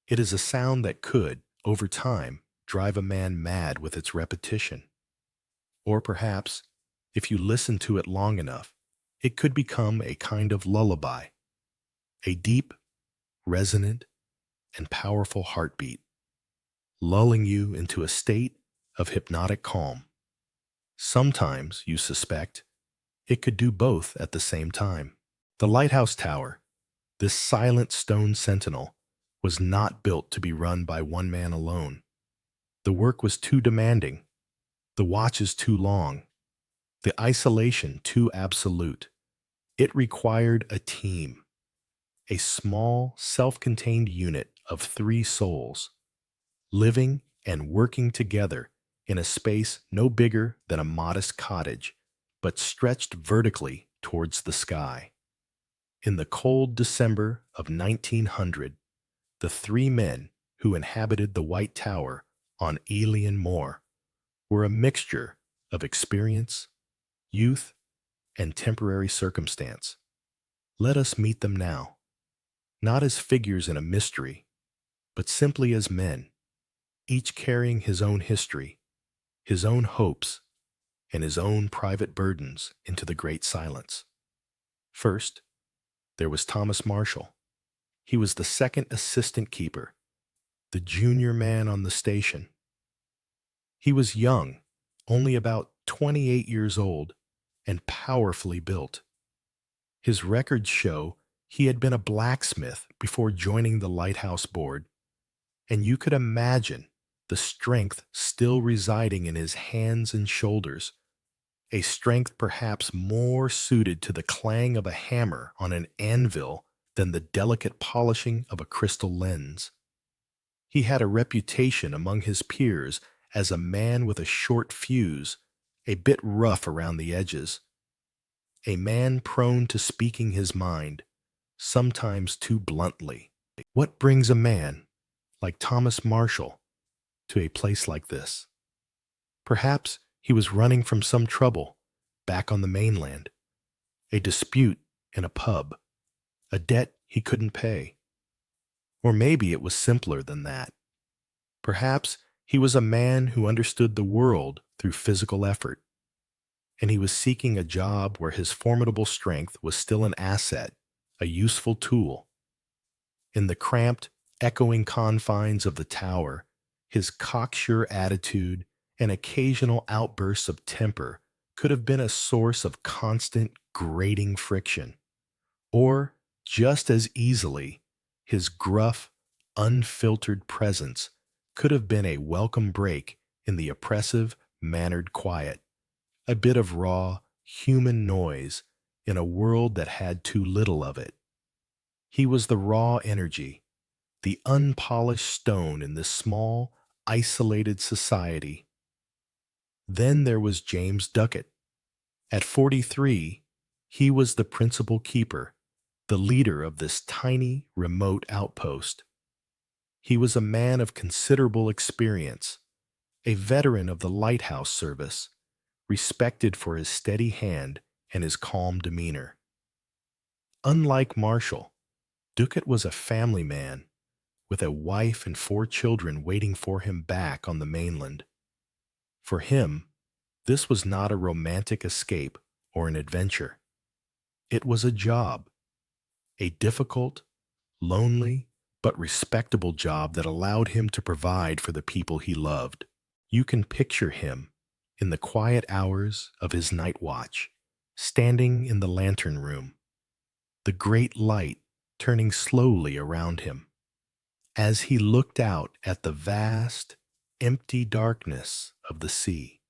It is a sound that could, over time, drive a man mad with its repetition. Or perhaps, if you listen to it long enough, it could become a kind of lullaby, a deep, resonant, and powerful heartbeat, lulling you into a state of hypnotic calm. Sometimes, you suspect, it could do both at the same time. The Lighthouse Tower, this silent stone sentinel, was not built to be run by one man alone. The work was too demanding, the watches too long, the isolation too absolute. It required a team, a small, self-contained unit of 3 souls, living and working together in a space no bigger than a modest cottage, but stretched vertically towards the sky. In the cold December of 1900, the 3 men who inhabited the White Tower on Elian Moor were a mixture of experience, youth, and temporary circumstance. Let us meet them now, not as figures in a mystery, but simply as men, each carrying his own history, his own hopes, and his own private burdens into the great silence. First, there was Thomas Marshall. He was the second assistant keeper, the junior man on the station. He was young, only about 28 years old, and powerfully built. His records show he had been a blacksmith before joining the Lighthouse Board, and you could imagine the strength still residing in his hands and shoulders, a strength perhaps more suited to the clang of a hammer on an anvil than the delicate polishing of a crystal lens. He had a reputation among his peers as a man with a short fuse, a bit rough around the edges, a man prone to speaking his mind, sometimes too bluntly. What brings a man like Thomas Marshall to a place like this? Perhaps he was running from some trouble back on the mainland, a dispute in a pub, a debt he couldn't pay. Or maybe it was simpler than that. Perhaps he was a man who understood the world through physical effort. and he was seeking a job where his formidable strength was still an asset, a useful tool. In the cramped, echoing confines of the tower, his cocksure attitude and occasional outbursts of temper could have been a source of constant, grating friction. Or, just as easily, his gruff, unfiltered presence could have been a welcome break in the oppressive, mannered quiet, a bit of raw, human noise in a world that had too little of it. He was the raw energy, the unpolished stone in this small, isolated society. Then there was James Ducat. At 43, he was the principal keeper, the leader of this tiny, remote outpost. He was a man of considerable experience, a veteran of the Lighthouse service, respected for his steady hand and his calm demeanor. Unlike Marshall, Ducat was a family man, with a wife and 4 children waiting for him back on the mainland. For him, this was not a romantic escape or an adventure. It was a job, a difficult, lonely, but respectable job that allowed him to provide for the people he loved. You can picture him in the quiet hours of his night watch, standing in the lantern room, the great light turning slowly around him, as he looked out at the vast, empty darkness of the sea.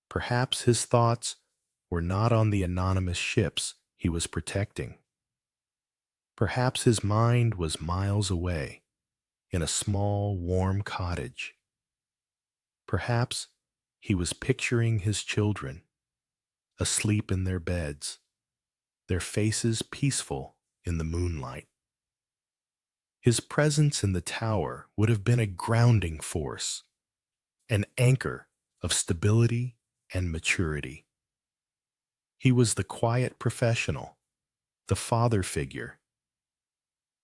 Perhaps his thoughts were not on the anonymous ships he was protecting. Perhaps his mind was miles away, in a small, warm cottage. Perhaps he was picturing his children, asleep in their beds, their faces peaceful in the moonlight. His presence in the tower would have been a grounding force, an anchor of stability and maturity. He was the quiet professional, the father figure.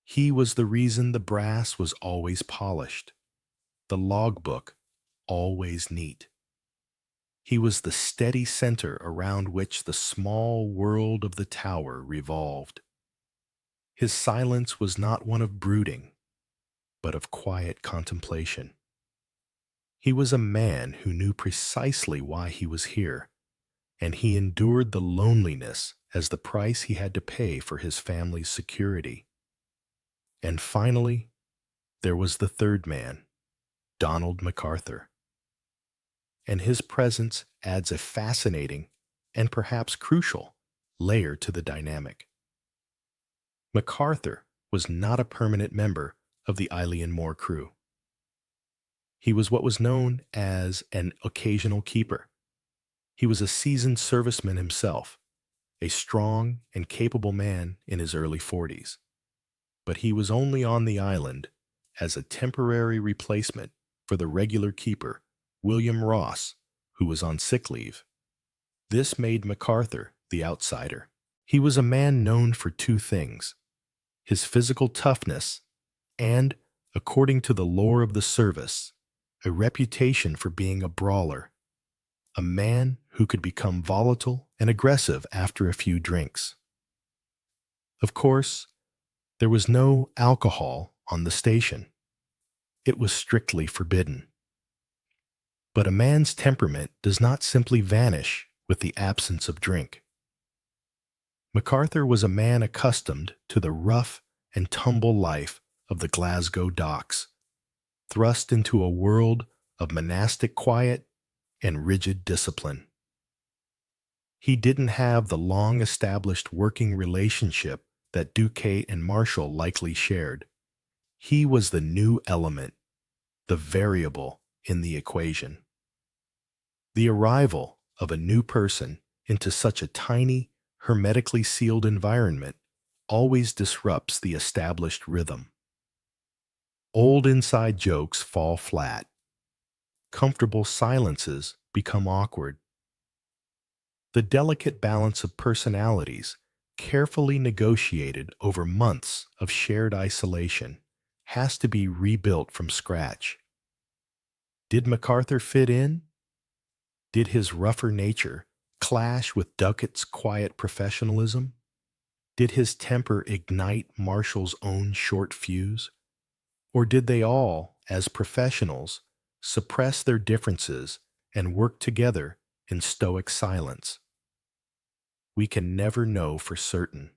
He was the reason the brass was always polished, the logbook always neat. He was the steady center around which the small world of the tower revolved. His silence was not one of brooding, but of quiet contemplation. He was a man who knew precisely why he was here, and he endured the loneliness as the price he had to pay for his family's security. And finally, there was the third man, Donald MacArthur. And his presence adds a fascinating and perhaps crucial layer to the dynamic. MacArthur was not a permanent member of the Eilean Mor crew. He was what was known as an occasional keeper. He was a seasoned serviceman himself, a strong and capable man in his early 40s. But he was only on the island as a temporary replacement for the regular keeper, William Ross, who was on sick leave. This made MacArthur the outsider. He was a man known for 2 things: his physical toughness and, according to the lore of the service, a reputation for being a brawler, a man who could become volatile and aggressive after a few drinks. Of course, there was no alcohol on the station. It was strictly forbidden. But a man's temperament does not simply vanish with the absence of drink. MacArthur was a man accustomed to the rough and tumble life of the Glasgow docks, thrust into a world of monastic quiet and rigid discipline. He didn't have the long-established working relationship that Ducat and Marshall likely shared. He was the new element, the variable in the equation. The arrival of a new person into such a tiny, hermetically sealed environment always disrupts the established rhythm. Old inside jokes fall flat. Comfortable silences become awkward. The delicate balance of personalities, carefully negotiated over months of shared isolation, has to be rebuilt from scratch. Did MacArthur fit in? Did his rougher nature clash with Duckett's quiet professionalism? Did his temper ignite Marshall's own short fuse? Or did they all, as professionals, suppress their differences and work together in stoic silence? We can never know for certain,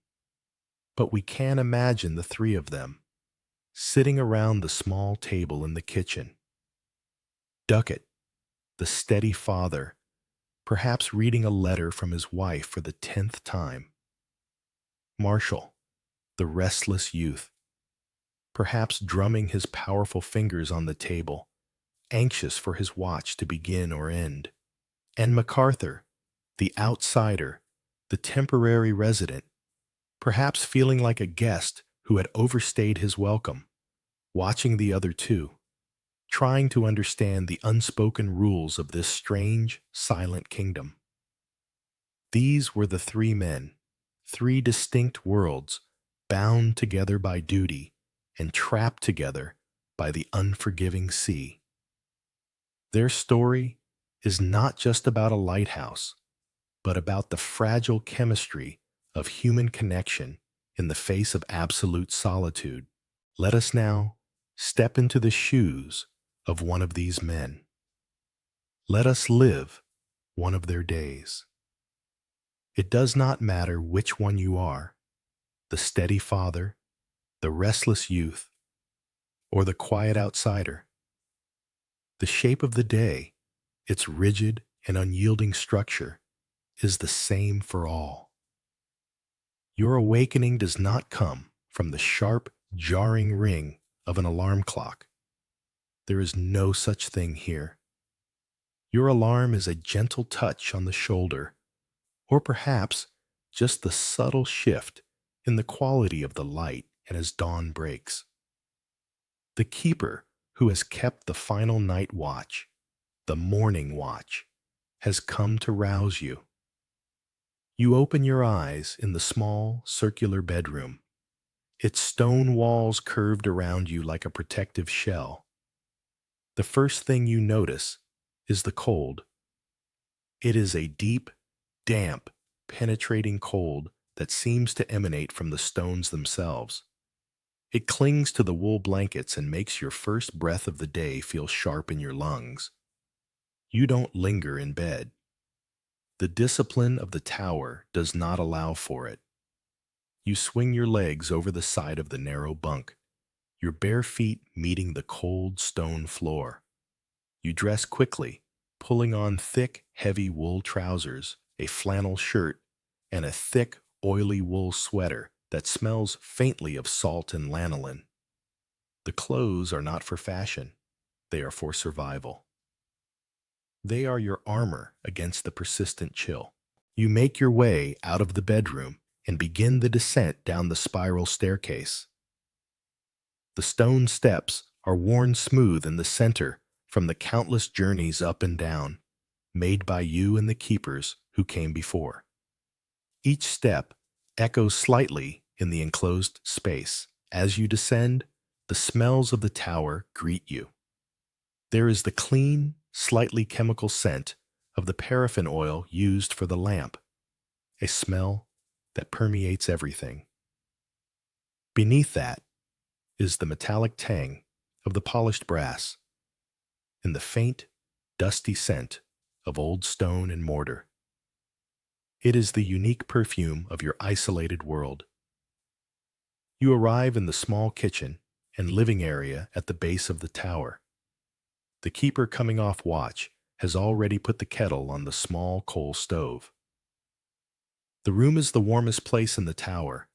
but we can imagine the three of them sitting around the small table in the kitchen. Duckett, the steady father, perhaps reading a letter from his wife for the 10th time. Marshall, the restless youth, perhaps drumming his powerful fingers on the table, anxious for his watch to begin or end. And MacArthur, the outsider, the temporary resident, perhaps feeling like a guest who had overstayed his welcome, watching the other two, trying to understand the unspoken rules of this strange, silent kingdom. These were the three men, three distinct worlds, bound together by duty and trapped together by the unforgiving sea. Their story is not just about a lighthouse, but about the fragile chemistry of human connection in the face of absolute solitude. Let us now step into the shoes of one of these men. Let us live one of their days. It does not matter which one you are, the steady father, the restless youth, or the quiet outsider. The shape of the day, its rigid and unyielding structure, is the same for all. Your awakening does not come from the sharp, jarring ring of an alarm clock. There is no such thing here. Your alarm is a gentle touch on the shoulder, or perhaps just the subtle shift in the quality of the light as dawn breaks. The keeper who has kept the final night watch, the morning watch, has come to rouse you. You open your eyes in the small, circular bedroom, its stone walls curved around you like a protective shell. The first thing you notice is the cold. It is a deep, damp, penetrating cold that seems to emanate from the stones themselves. It clings to the wool blankets and makes your first breath of the day feel sharp in your lungs. You don't linger in bed. The discipline of the tower does not allow for it. You swing your legs over the side of the narrow bunk, your bare feet meeting the cold stone floor. You dress quickly, pulling on thick, heavy wool trousers, a flannel shirt, and a thick, oily wool sweater that smells faintly of salt and lanolin. The clothes are not for fashion. They are for survival. They are your armor against the persistent chill. You make your way out of the bedroom and begin the descent down the spiral staircase. The stone steps are worn smooth in the center from the countless journeys up and down, made by you and the keepers who came before. Each step echoes slightly in the enclosed space. As you descend, the smells of the tower greet you. There is the clean, slightly chemical scent of the paraffin oil used for the lamp, a smell that permeates everything. Beneath that is the metallic tang of the polished brass and the faint, dusty scent of old stone and mortar. It is the unique perfume of your isolated world. You arrive in the small kitchen and living area at the base of the tower. The keeper coming off watch has already put the kettle on the small coal stove. The room is the warmest place in the tower,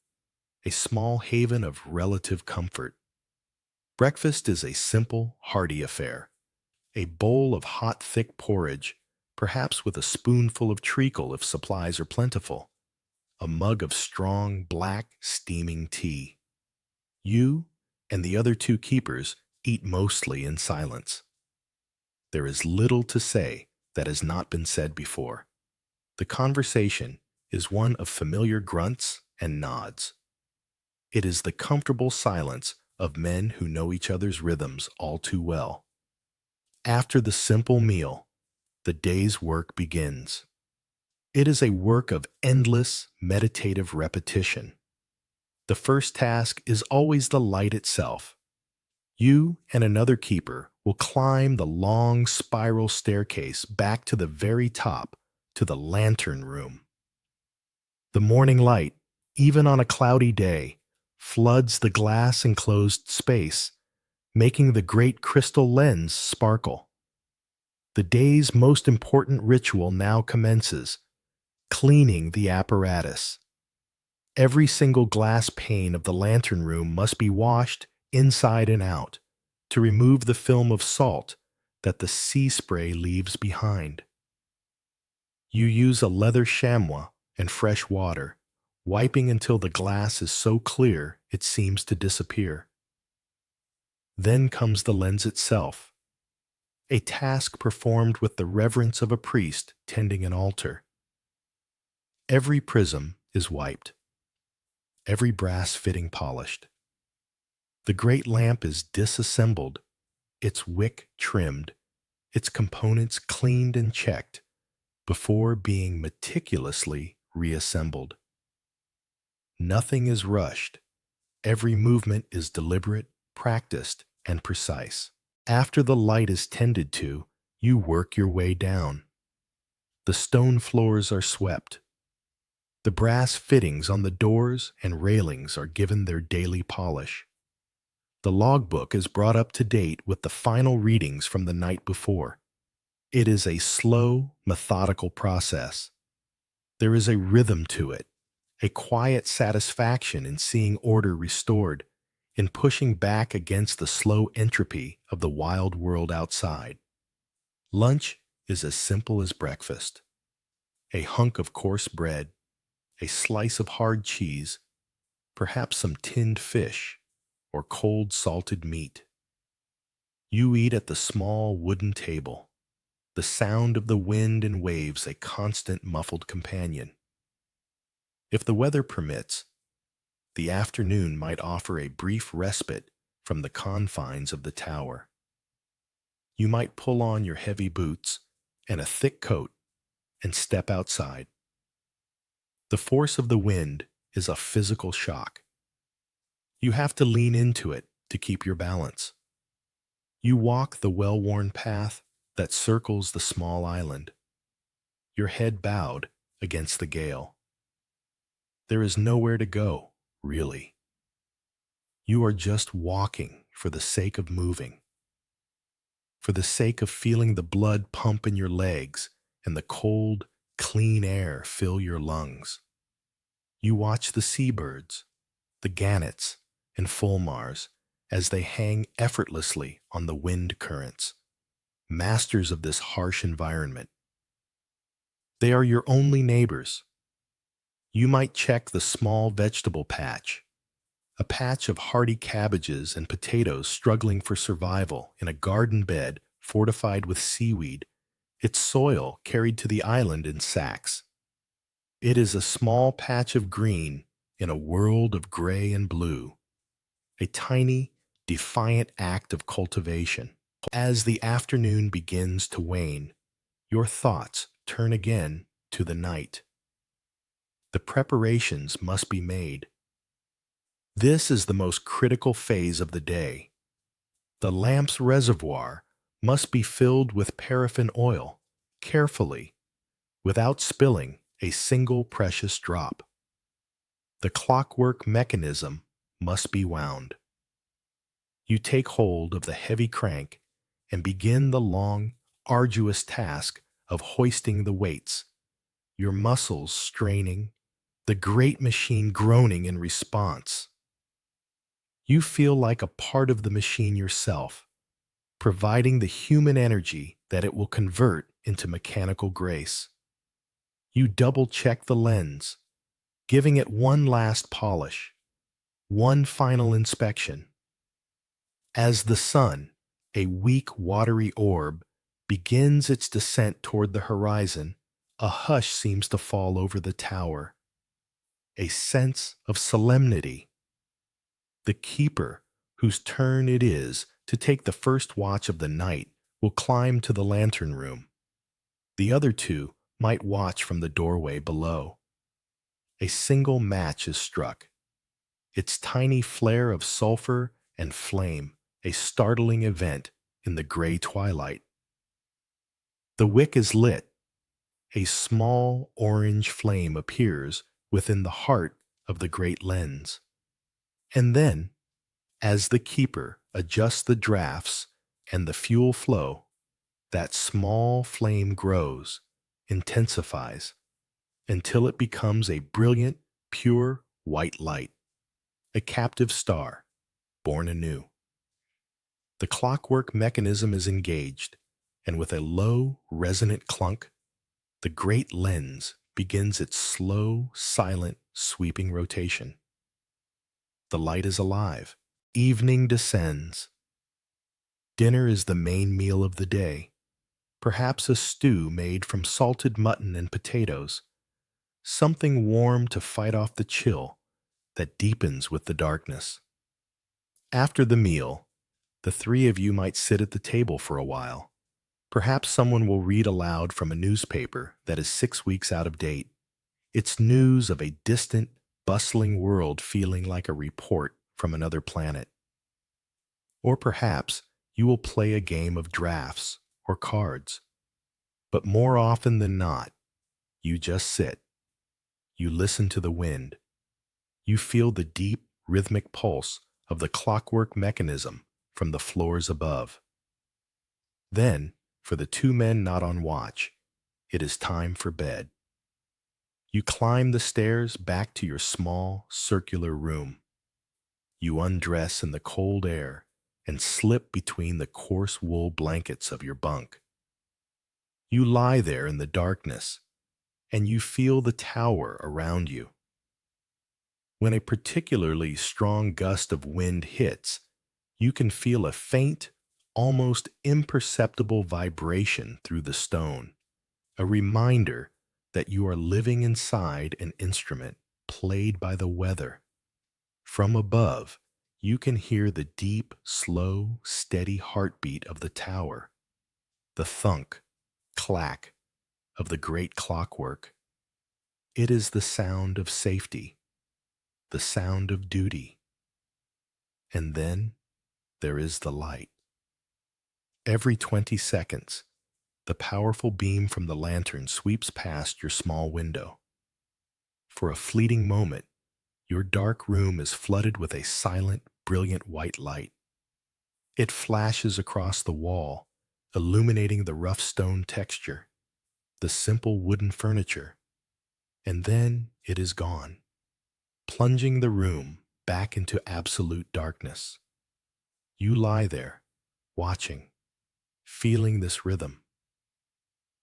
a small haven of relative comfort. Breakfast is a simple, hearty affair. A bowl of hot, thick porridge, perhaps with a spoonful of treacle if supplies are plentiful. A mug of strong, black, steaming tea. You and the other two keepers eat mostly in silence. There is little to say that has not been said before. The conversation is one of familiar grunts and nods. It is the comfortable silence of men who know each other's rhythms all too well. After the simple meal, the day's work begins. It is a work of endless meditative repetition. The first task is always the light itself. You and another keeper will climb the long spiral staircase back to the very top, to the lantern room. The morning light, even on a cloudy day, floods the glass-enclosed space, making the great crystal lens sparkle. The day's most important ritual now commences, cleaning the apparatus. Every single glass pane of the lantern room must be washed inside and out to remove the film of salt that the sea spray leaves behind. You use a leather chamois and fresh water, wiping until the glass is so clear it seems to disappear. Then comes the lens itself, a task performed with the reverence of a priest tending an altar. Every prism is wiped, every brass fitting polished. The great lamp is disassembled, its wick trimmed, its components cleaned and checked, before being meticulously reassembled. Nothing is rushed. Every movement is deliberate, practiced, and precise. After the light is tended to, you work your way down. The stone floors are swept. The brass fittings on the doors and railings are given their daily polish. The logbook is brought up to date with the final readings from the night before. It is a slow, methodical process. There is a rhythm to it, a quiet satisfaction in seeing order restored, in pushing back against the slow entropy of the wild world outside. Lunch is as simple as breakfast. A hunk of coarse bread, a slice of hard cheese, perhaps some tinned fish, or cold salted meat. You eat at the small wooden table, the sound of the wind and waves a constant muffled companion. If the weather permits, the afternoon might offer a brief respite from the confines of the tower. You might pull on your heavy boots and a thick coat and step outside. The force of the wind is a physical shock. You have to lean into it to keep your balance. You walk the well-worn path that circles the small island, your head bowed against the gale. There is nowhere to go, really. You are just walking for the sake of moving, for the sake of feeling the blood pump in your legs and the cold, clean air fill your lungs. You watch the seabirds, the gannets and fulmars, as they hang effortlessly on the wind currents, masters of this harsh environment. They are your only neighbors. You might check the small vegetable patch, a patch of hardy cabbages and potatoes struggling for survival in a garden bed fortified with seaweed, its soil carried to the island in sacks. It is a small patch of green in a world of gray and blue, a tiny, defiant act of cultivation. As the afternoon begins to wane, your thoughts turn again to the night. The preparations must be made. This is the most critical phase of the day. The lamp's reservoir must be filled with paraffin oil, carefully, without spilling a single precious drop. The clockwork mechanism must be wound. You take hold of the heavy crank and begin the long, arduous task of hoisting the weights, your muscles straining, the great machine groaning in response. You feel like a part of the machine yourself, providing the human energy that it will convert into mechanical grace. You double-check the lens, giving it one last polish, one final inspection. As the sun, a weak, watery orb, begins its descent toward the horizon, a hush seems to fall over the tower. A sense of solemnity. The keeper, whose turn it is to take the first watch of the night, will climb to the lantern room. The other two might watch from the doorway below. A single match is struck, its tiny flare of sulfur and flame a startling event in the gray twilight. The wick is lit. A small orange flame appears within the heart of the great lens. And then, as the keeper adjusts the drafts and the fuel flow, that small flame grows, intensifies, until it becomes a brilliant, pure white light, a captive star, born anew. The clockwork mechanism is engaged, and with a low, resonant clunk, the great lens begins its slow, silent, sweeping rotation. The light is alive. Evening descends. Dinner is the main meal of the day, perhaps a stew made from salted mutton and potatoes, something warm to fight off the chill that deepens with the darkness. After the meal, the three of you might sit at the table for a while. Perhaps someone will read aloud from a newspaper that is 6 weeks out of date. It's news of a distant, bustling world feeling like a report from another planet. Or perhaps you will play a game of drafts or cards. But more often than not, you just sit. You listen to the wind. You feel the deep, rhythmic pulse of the clockwork mechanism from the floors above. Then, for the two men not on watch, it is time for bed. You climb the stairs back to your small, circular room. You undress in the cold air and slip between the coarse wool blankets of your bunk. You lie there in the darkness, and you feel the tower around you. When a particularly strong gust of wind hits, you can feel a faint, almost imperceptible vibration through the stone, a reminder that you are living inside an instrument played by the weather. From above, you can hear the deep, slow, steady heartbeat of the tower, the thunk, clack of the great clockwork. It is the sound of safety, the sound of duty. And then there is the light. Every 20 seconds, the powerful beam from the lantern sweeps past your small window. For a fleeting moment, your dark room is flooded with a silent, brilliant white light. It flashes across the wall, illuminating the rough stone texture, the simple wooden furniture, and then it is gone, plunging the room back into absolute darkness. You lie there, watching, feeling this rhythm.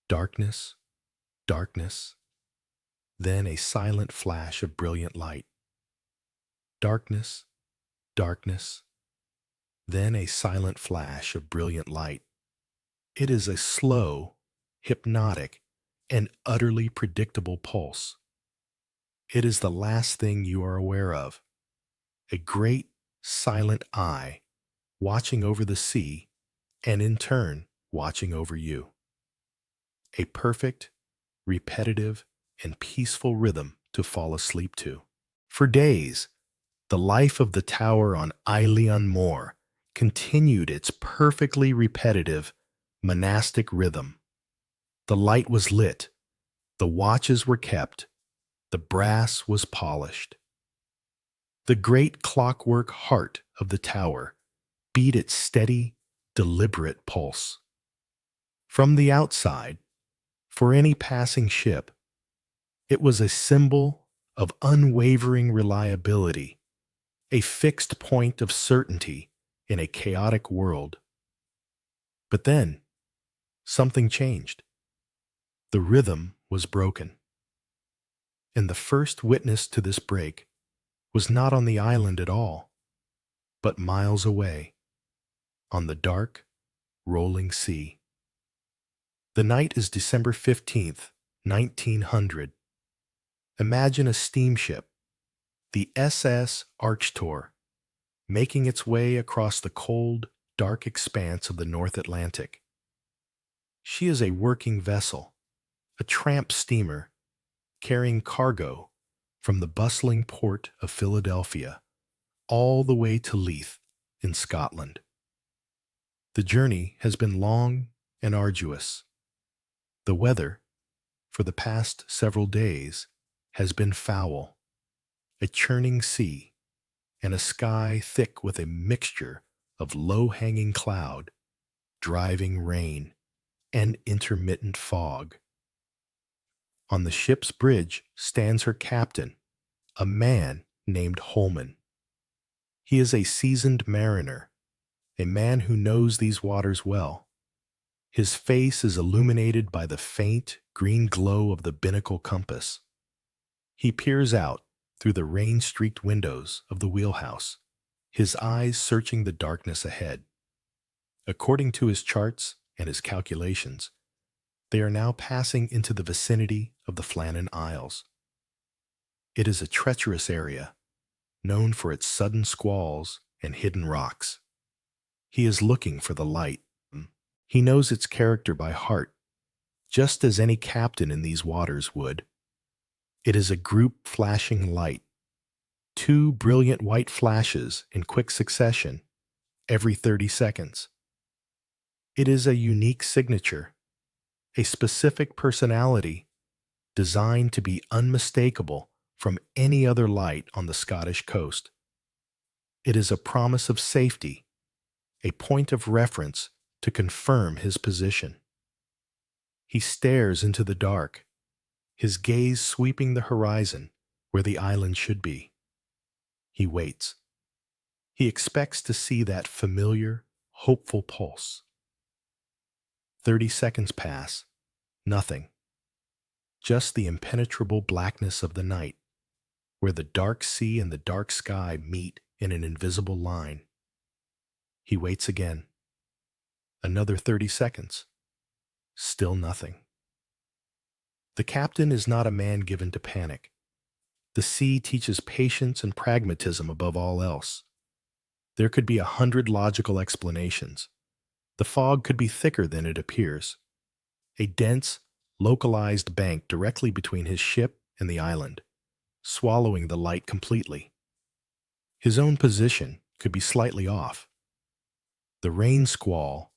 Darkness, darkness, then a silent flash of brilliant light. Darkness, darkness, then a silent flash of brilliant light. It is a slow, hypnotic, and utterly predictable pulse. It is the last thing you are aware of. A great, silent eye watching over the sea, and in turn, watching over you. A perfect, repetitive, and peaceful rhythm to fall asleep to. For days, the life of the tower on Eilean Moor continued its perfectly repetitive, monastic rhythm. The light was lit, the watches were kept, the brass was polished. The great clockwork heart of the tower beat its steady, deliberate pulse. From the outside, for any passing ship, it was a symbol of unwavering reliability, a fixed point of certainty in a chaotic world. But then, something changed. The rhythm was broken. And the first witness to this break was not on the island at all, but miles away, on the dark, rolling sea. The night is December 15th, 1900. Imagine a steamship, the SS Archtor, making its way across the cold, dark expanse of the North Atlantic. She is a working vessel, a tramp steamer carrying cargo from the bustling port of Philadelphia all the way to Leith in Scotland. The journey has been long and arduous. The weather, for the past several days, has been foul, a churning sea, and a sky thick with a mixture of low-hanging cloud, driving rain, and intermittent fog. On the ship's bridge stands her captain, a man named Holman. He is a seasoned mariner, a man who knows these waters well. His face is illuminated by the faint green glow of the binnacle compass. He peers out through the rain-streaked windows of the wheelhouse, his eyes searching the darkness ahead. According to his charts and his calculations, they are now passing into the vicinity of the Flannan Isles. It is a treacherous area, known for its sudden squalls and hidden rocks. He is looking for the light. He knows its character by heart, just as any captain in these waters would. It is a group flashing light, two brilliant white flashes in quick succession every 30 seconds. It is a unique signature, a specific personality designed to be unmistakable from any other light on the Scottish coast. It is a promise of safety, a point of reference to confirm his position. He stares into the dark, his gaze sweeping the horizon where the island should be. He waits. He expects to see that familiar, hopeful pulse. 30 seconds pass. Nothing. Just the impenetrable blackness of the night, where the dark sea and the dark sky meet in an invisible line. He waits again. Another 30 seconds. Still nothing. The captain is not a man given to panic. The sea teaches patience and pragmatism above all else. There could be 100 logical explanations. The fog could be thicker than it appears. A dense, localized bank directly between his ship and the island, swallowing the light completely. His own position could be slightly off. The rain squall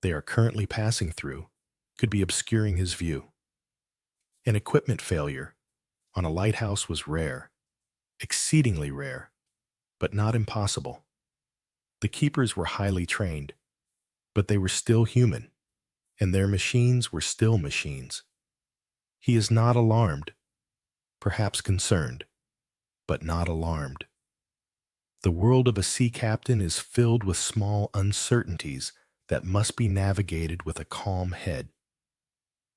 they are currently passing through could be obscuring his view. An equipment failure on a lighthouse was rare, exceedingly rare, but not impossible. The keepers were highly trained, but they were still human, and their machines were still machines. He is not alarmed, perhaps concerned, but not alarmed. The world of a sea captain is filled with small uncertainties that must be navigated with a calm head.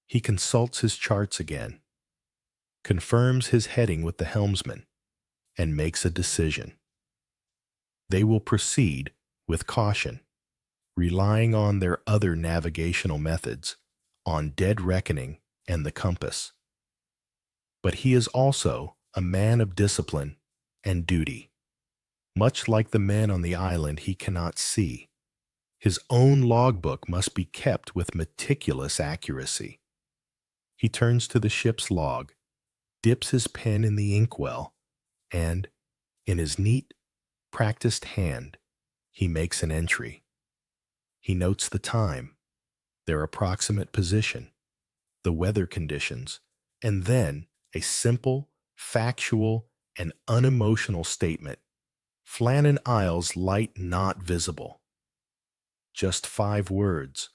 He consults his charts again, confirms his heading with the helmsman, and makes a decision. They will proceed with caution, relying on their other navigational methods, on dead reckoning and the compass. But he is also a man of discipline and duty. Much like the men on the island he cannot see, his own logbook must be kept with meticulous accuracy. He turns to the ship's log, dips his pen in the inkwell, and, in his neat, practiced hand, he makes an entry. He notes the time, their approximate position, the weather conditions, and then a simple, factual, and unemotional statement. Flannan Isles light not visible. Just 5 words.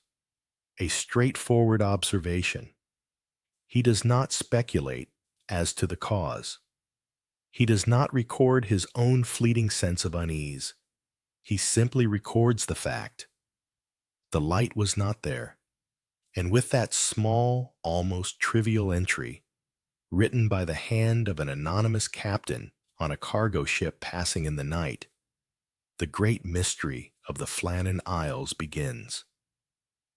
A straightforward observation. He does not speculate as to the cause. He does not record his own fleeting sense of unease. He simply records the fact. The light was not there. And with that small, almost trivial entry, written by the hand of an anonymous captain on a cargo ship passing in the night, the great mystery of the Flannan Isles begins.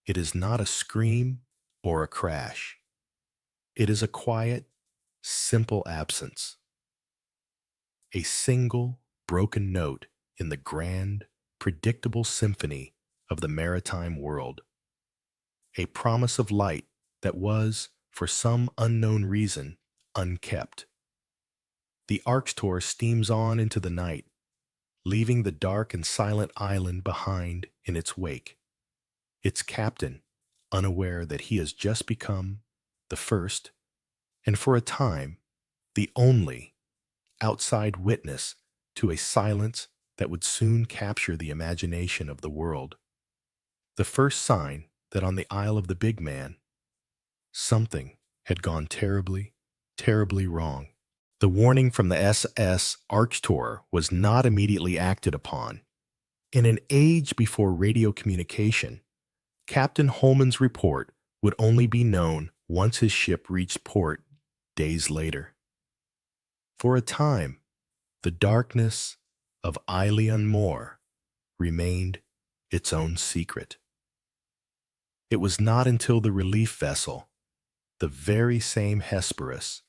It is not a scream or a crash. It is a quiet, simple absence. A single, broken note in the grand, predictable symphony of the maritime world. A promise of light that was, for some unknown reason, unkept. The Arctur steams on into the night, leaving the dark and silent island behind in its wake. Its captain, unaware that he has just become the first, and for a time, the only outside witness to a silence that would soon capture the imagination of the world. The first sign that on the Isle of the Big Man, something had gone terribly, terribly wrong. The warning from the SS Arctur was not immediately acted upon. In an age before radio communication, Captain Holman's report would only be known once his ship reached port days later. For a time, the darkness of Eilean Moor remained its own secret. It was not until the relief vessel, the very same Hesperus,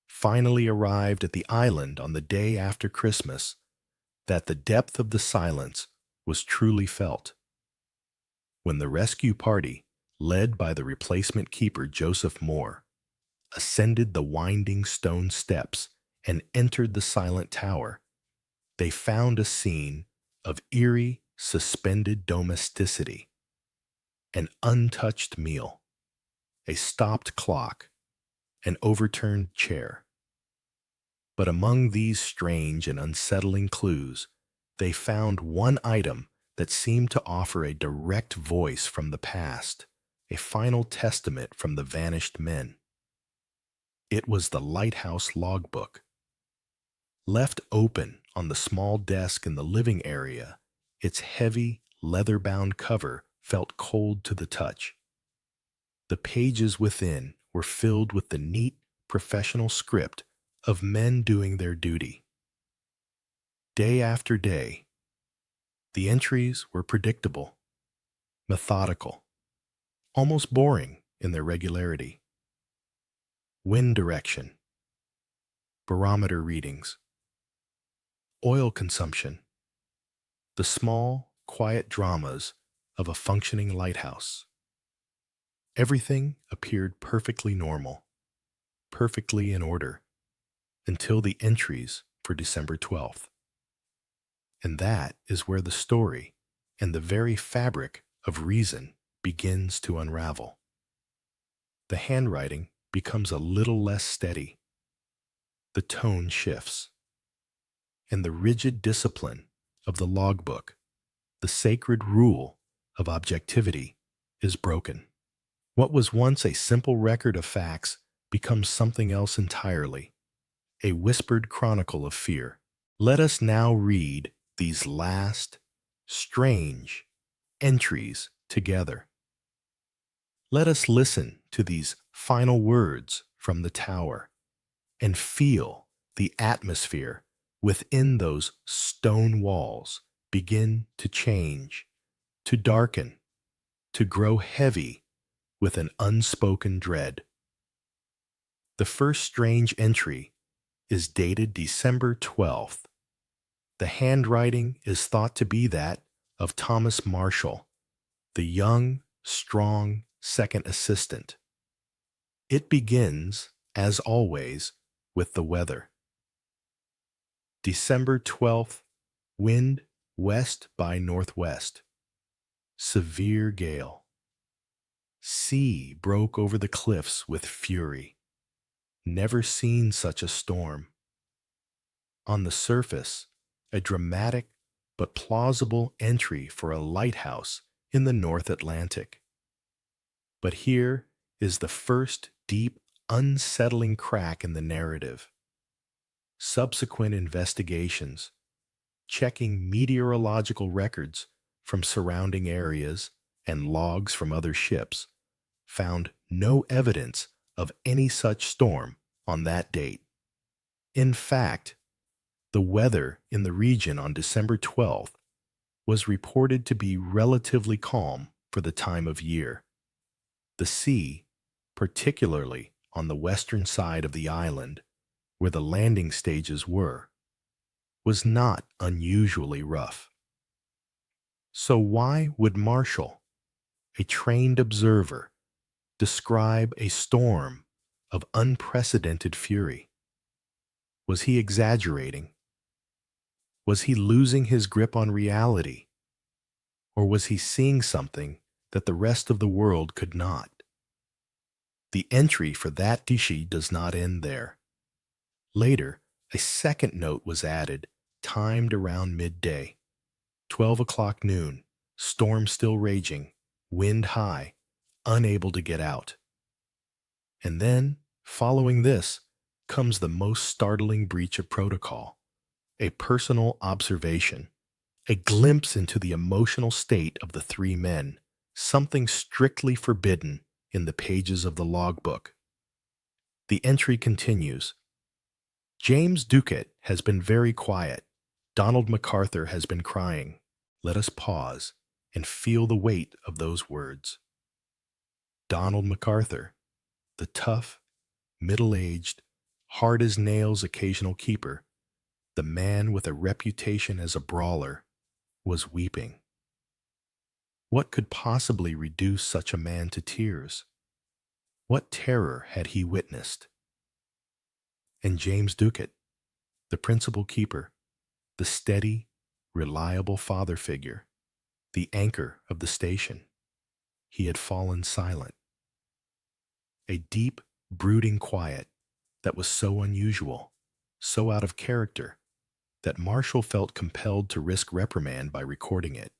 finally arrived at the island on the day after Christmas that the depth of the silence was truly felt. When the rescue party, led by the replacement keeper Joseph Moore, ascended the winding stone steps and entered the silent tower, they found a scene of eerie, suspended domesticity. An untouched meal, a stopped clock, an overturned chair. But among these strange and unsettling clues, they found one item that seemed to offer a direct voice from the past, a final testament from the vanished men. It was the Lighthouse logbook. Left open on the small desk in the living area, its heavy, leather-bound cover felt cold to the touch. The pages within were filled with the neat, professional script of men doing their duty. Day after day, the entries were predictable, methodical, almost boring in their regularity. Wind direction, barometer readings, oil consumption, the small, quiet dramas of a functioning lighthouse. Everything appeared perfectly normal, perfectly in order, until the entries for December 12th. And that is where the story and the very fabric of reason begins to unravel. The handwriting becomes a little less steady. The tone shifts. And the rigid discipline of the logbook, the sacred rule of objectivity, is broken. What was once a simple record of facts becomes something else entirely, a whispered chronicle of fear. Let us now read these last, strange entries together. Let us listen to these final words from the tower and feel the atmosphere within those stone walls begin to change, to darken, to grow heavy with an unspoken dread. The first strange entry is dated December 12th. The handwriting is thought to be that of Thomas Marshall, the young, strong second assistant. It begins, as always, with the weather. December 12th, wind west by northwest. Severe gale. Sea broke over the cliffs with fury. Never seen such a storm. On the surface, a dramatic but plausible entry for a lighthouse in the North Atlantic. But here is the first deep, unsettling crack in the narrative. Subsequent investigations, checking meteorological records from surrounding areas and logs from other ships, found no evidence of any such storm on that date. In fact, the weather in the region on December 12th was reported to be relatively calm for the time of year. The sea, particularly on the western side of the island, where the landing stages were, was not unusually rough. So why would Marshall, a trained observer, describe a storm of unprecedented fury. Was he exaggerating? Was he losing his grip on reality? Or was he seeing something that the rest of the world could not? The entry for that dishi does not end there. Later, a second note was added, timed around midday. 12 o'clock noon, storm still raging, wind high, unable to get out. And then, following this, comes the most startling breach of protocol, a personal observation, a glimpse into the emotional state of the three men, something strictly forbidden in the pages of the logbook. The entry continues. James Ducat has been very quiet. Donald MacArthur has been crying. Let us pause and feel the weight of those words. Donald MacArthur, the tough, middle-aged, hard-as-nails occasional keeper, the man with a reputation as a brawler, was weeping. What could possibly reduce such a man to tears? What terror had he witnessed? And James Ducat, the principal keeper, the steady, reliable father figure, the anchor of the station, he had fallen silent. A deep, brooding quiet that was so unusual, so out of character, that Marshall felt compelled to risk reprimand by recording it.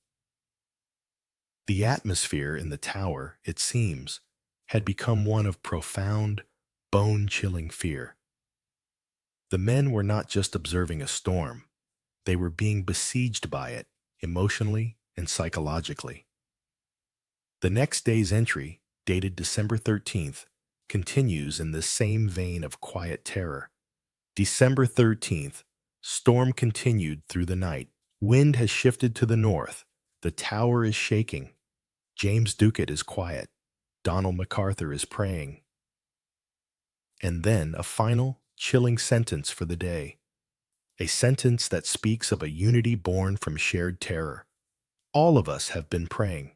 The atmosphere in the tower, it seems, had become one of profound, bone-chilling fear. The men were not just observing a storm, they were being besieged by it, emotionally and psychologically. The next day's entry, dated December 13th, continues in this same vein of quiet terror. December 13th, storm continued through the night. Wind has shifted to the north. The tower is shaking. James Ducat is quiet. Donald MacArthur is praying. And then a final, chilling sentence for the day. A sentence that speaks of a unity born from shared terror. All of us have been praying.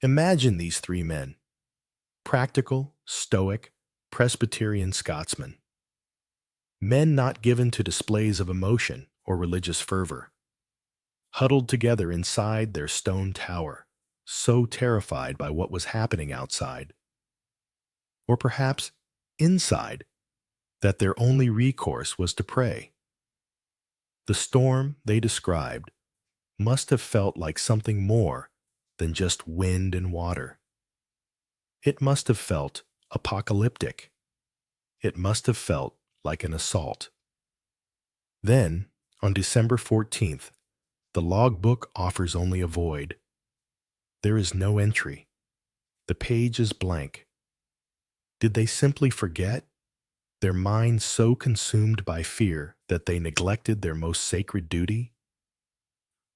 Imagine these three men. Practical, stoic, Presbyterian Scotsmen. Men not given to displays of emotion or religious fervor. Huddled together inside their stone tower, so terrified by what was happening outside. Or perhaps inside, that their only recourse was to pray. The storm they described must have felt like something more than just wind and water. It must have felt apocalyptic. It must have felt like an assault. Then, on December 14th, the logbook offers only a void. There is no entry. The page is blank. Did they simply forget? Their minds so consumed by fear that they neglected their most sacred duty?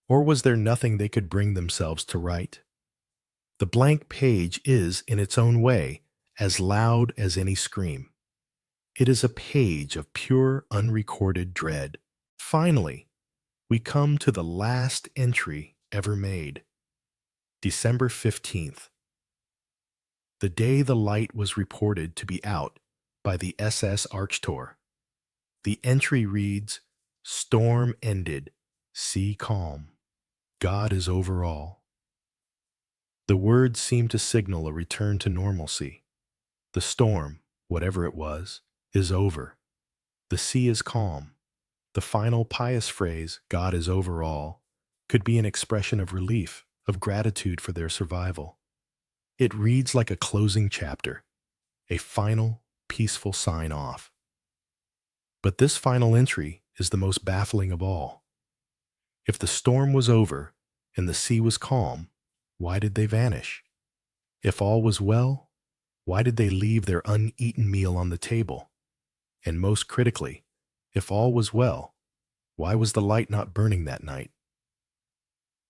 Or was there nothing they could bring themselves to write? The blank page is, in its own way, as loud as any scream. It is a page of pure, unrecorded dread. Finally, we come to the last entry ever made. December 15th. The day the light was reported to be out by the SS Arctur. The entry reads, "Storm ended, sea calm. God is over all." The words seem to signal a return to normalcy. The storm, whatever it was, is over. The sea is calm. The final pious phrase, "God is over all," could be an expression of relief, of gratitude for their survival. It reads like a closing chapter, a final, peaceful sign-off. But this final entry is the most baffling of all. If the storm was over and the sea was calm, why did they vanish? If all was well, why did they leave their uneaten meal on the table? And most critically, if all was well, why was the light not burning that night?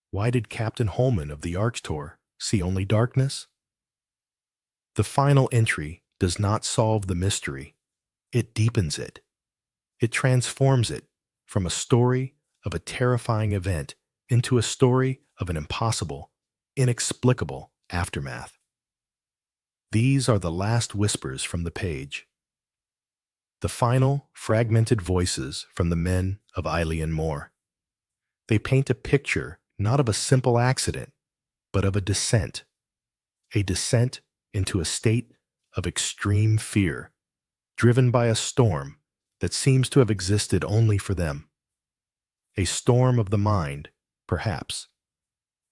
Why did Captain Holman of the Arctur see only darkness? The final entry does not solve the mystery. It deepens it. It transforms it from a story of a terrifying event into a story of an impossible, inexplicable aftermath. These are the last whispers from the page, the final, fragmented voices from the men of Eilean Moor. They paint a picture not of a simple accident, but of a descent into a state of extreme fear, driven by a storm that seems to have existed only for them. A storm of the mind, perhaps,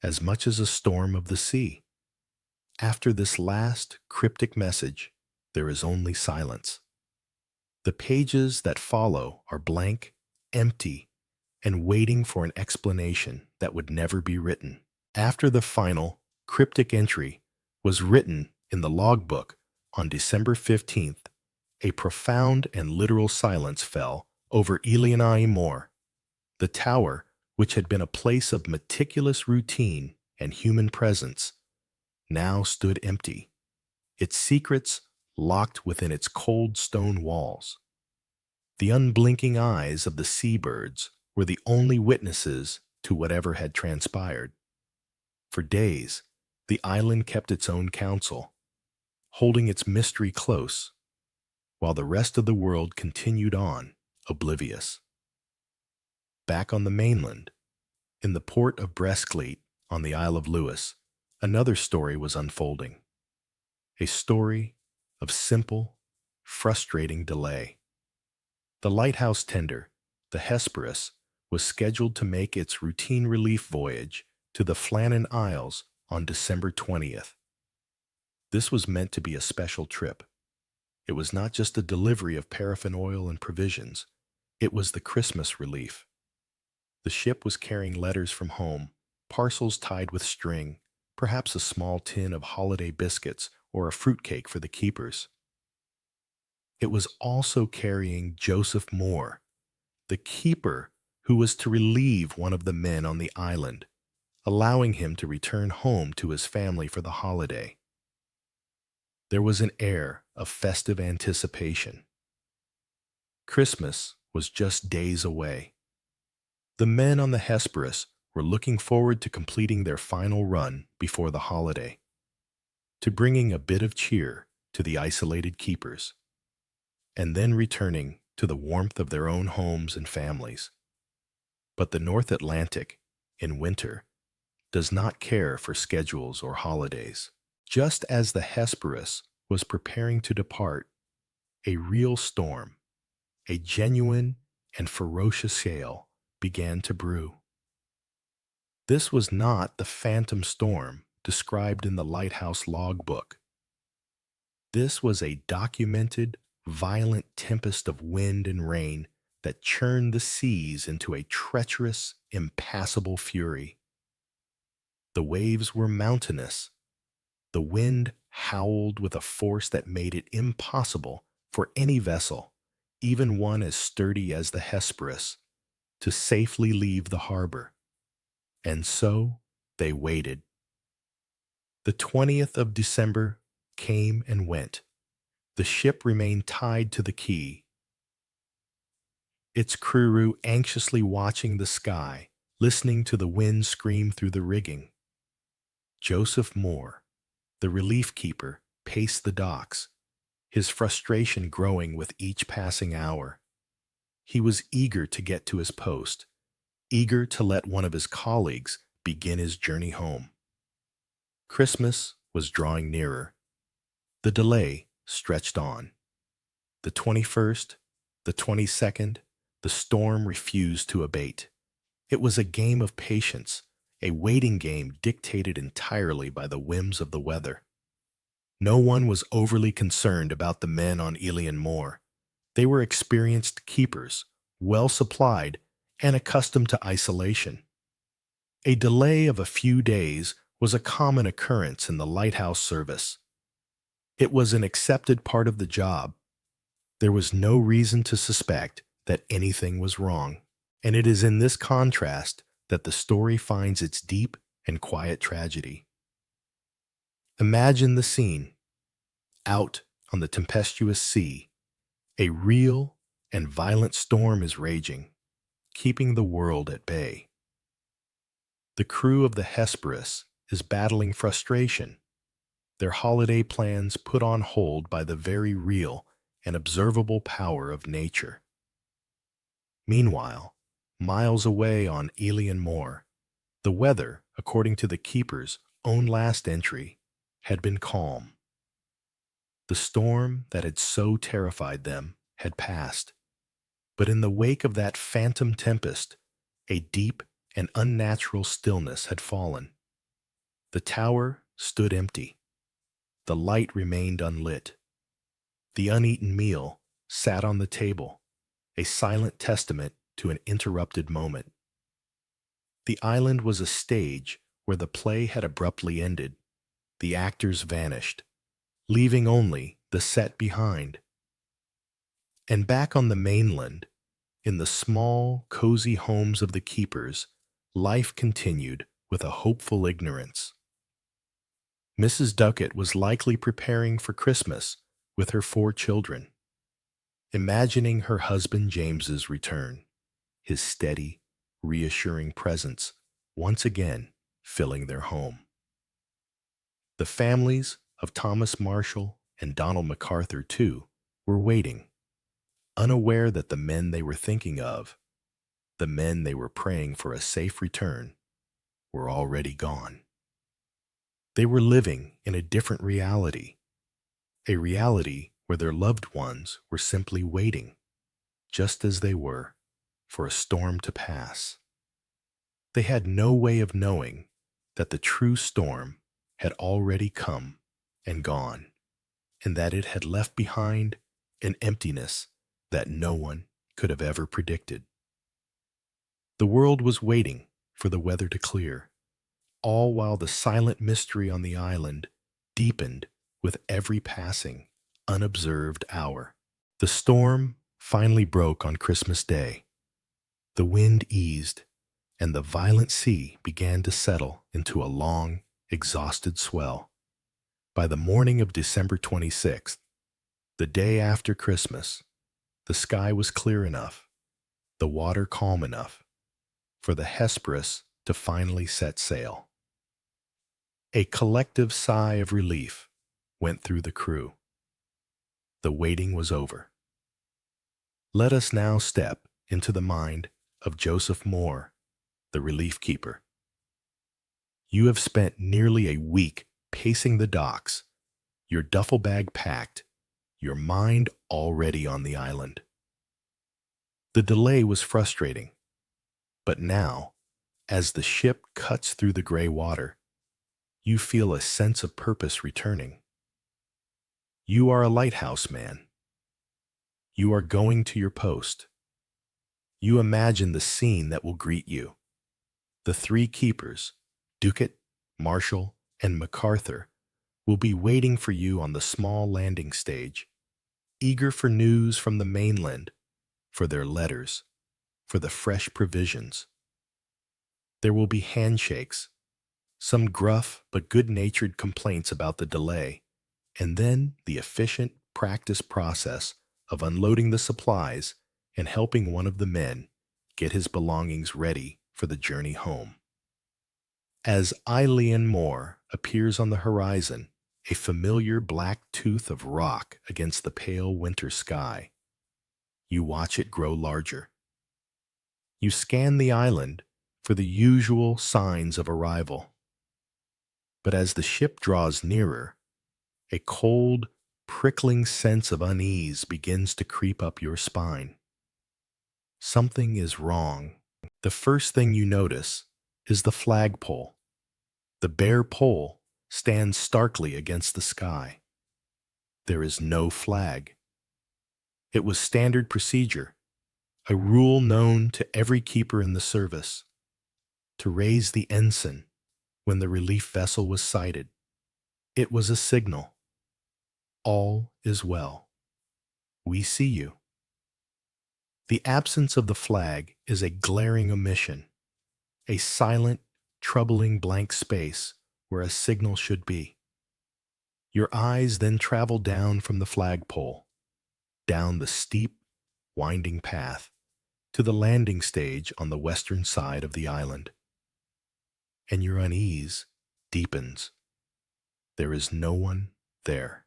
as much as a storm of the sea. After this last cryptic message, there is only silence. The pages that follow are blank, empty, and waiting for an explanation that would never be written. After the final, cryptic entry was written in the logbook on December 15th, a profound and literal silence fell over Flannan Moor. The tower, which had been a place of meticulous routine and human presence, now stood empty, its secrets locked within its cold stone walls. The unblinking eyes of the seabirds were the only witnesses to whatever had transpired. For days, the island kept its own counsel, holding its mystery close, while the rest of the world continued on, oblivious. Back on the mainland, in the port of Brestcleat on the Isle of Lewis, another story was unfolding. A story of simple, frustrating delay. The lighthouse tender, the Hesperus, was scheduled to make its routine relief voyage to the Flannan Isles on December 20th. This was meant to be a special trip. It was not just a delivery of paraffin oil and provisions. It was the Christmas relief. The ship was carrying letters from home, parcels tied with string, perhaps a small tin of holiday biscuits or a fruitcake for the keepers. It was also carrying Joseph Moore, the keeper who was to relieve one of the men on the island, allowing him to return home to his family for the holiday. There was an air of festive anticipation. Christmas was just days away. The men on the Hesperus were looking forward to completing their final run before the holiday, to bringing a bit of cheer to the isolated keepers, and then returning to the warmth of their own homes and families. But the North Atlantic, in winter, does not care for schedules or holidays. Just as the Hesperus was preparing to depart, a real storm, a genuine and ferocious gale, began to brew. This was not the phantom storm described in the Lighthouse logbook. This was a documented, violent tempest of wind and rain that churned the seas into a treacherous, impassable fury. The waves were mountainous. The wind howled with a force that made it impossible for any vessel, even one as sturdy as the Hesperus, to safely leave the harbor. And so they waited. The 20th of December came and went. The ship remained tied to the quay, its crew anxiously watching the sky, listening to the wind scream through the rigging. Joseph Moore, the relief keeper, paced the docks, his frustration growing with each passing hour. He was eager to get to his post, eager to let one of his colleagues begin his journey home. Christmas was drawing nearer. The delay stretched on. The 21st, the 22nd, the storm refused to abate. It was a game of patience, a waiting game dictated entirely by the whims of the weather. No one was overly concerned about the men on Flannan Moor. They were experienced keepers, well supplied, and accustomed to isolation. A delay of a few days was a common occurrence in the lighthouse service. It was an accepted part of the job. There was no reason to suspect that anything was wrong. And it is in this contrast that the story finds its deep and quiet tragedy. Imagine the scene. Out on the tempestuous sea, a real and violent storm is raging, keeping the world at bay. The crew of the Hesperus is battling frustration, their holiday plans put on hold by the very real and observable power of nature. Meanwhile, miles away on Elian Moor, the weather, according to the keeper's own last entry, had been calm. The storm that had so terrified them had passed, but in the wake of that phantom tempest, a deep and unnatural stillness had fallen. The tower stood empty. The light remained unlit. The uneaten meal sat on the table, a silent testament to an interrupted moment. The island was a stage where the play had abruptly ended. The actors vanished, leaving only the set behind. And back on the mainland, in the small, cozy homes of the keepers, life continued with a hopeful ignorance. Mrs. Ducat was likely preparing for Christmas with her 4 children, imagining her husband James's return, his steady, reassuring presence once again filling their home. The families of Thomas Marshall and Donald MacArthur, too, were waiting, unaware that the men they were thinking of, the men they were praying for a safe return, were already gone. They were living in a different reality, a reality where their loved ones were simply waiting, just as they were, for a storm to pass. They had no way of knowing that the true storm had already come and gone, and that it had left behind an emptiness that no one could have ever predicted. The world was waiting for the weather to clear, all while the silent mystery on the island deepened with every passing, unobserved hour. The storm finally broke on Christmas Day. The wind eased, and the violent sea began to settle into a long, exhausted swell. By the morning of December 26th, the day after Christmas, the sky was clear enough, the water calm enough, for the Hesperus to finally set sail. A collective sigh of relief went through the crew. The waiting was over. Let us now step into the mind of Joseph Moore, the relief keeper. You have spent nearly a week pacing the docks, your duffel bag packed, your mind already on the island. The delay was frustrating, but now, as the ship cuts through the gray water, you feel a sense of purpose returning. You are a lighthouse man. You are going to your post. You imagine the scene that will greet you. The 3 keepers, Ducat, Marshall, and MacArthur, will be waiting for you on the small landing stage, eager for news from the mainland, for their letters, for the fresh provisions. There will be handshakes, some gruff but good-natured complaints about the delay, and then the efficient practice process of unloading the supplies and helping one of the men get his belongings ready for the journey home. As Elian Moor appears on the horizon, a familiar black tooth of rock against the pale winter sky, you watch it grow larger. You scan the island for the usual signs of arrival. But as the ship draws nearer, a cold, prickling sense of unease begins to creep up your spine. Something is wrong. The first thing you notice is the flagpole. The bare pole stands starkly against the sky. There is no flag. It was standard procedure, a rule known to every keeper in the service, to raise the ensign when the relief vessel was sighted. It was a signal. All is well. We see you. The absence of the flag is a glaring omission, a silent, troubling blank space where a signal should be. Your eyes then travel down from the flagpole, down the steep, winding path, to the landing stage on the western side of the island. And your unease deepens. There is no one there.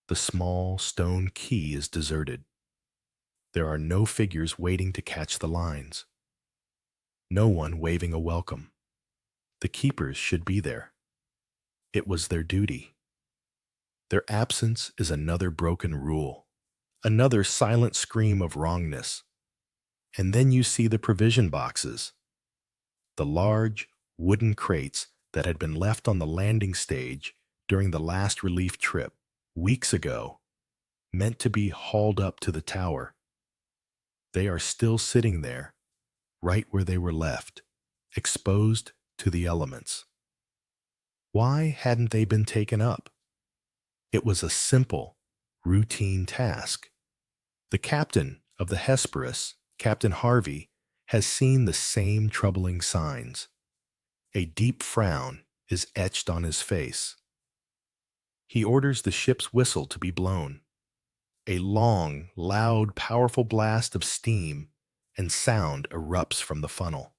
The small stone quay is deserted. There are no figures waiting to catch the lines. No one waving a welcome. The keepers should be there. It was their duty. Their absence is another broken rule, another silent scream of wrongness. And then you see the provision boxes, the large wooden crates that had been left on the landing stage during the last relief trip, weeks ago, meant to be hauled up to the tower. They are still sitting there, right where they were left, exposed to the elements. Why hadn't they been taken up? It was a simple, routine task. The captain of the Hesperus, Captain Harvey, has seen the same troubling signs. A deep frown is etched on his face. He orders the ship's whistle to be blown. A long, loud, powerful blast of steam and sound erupts from the funnel.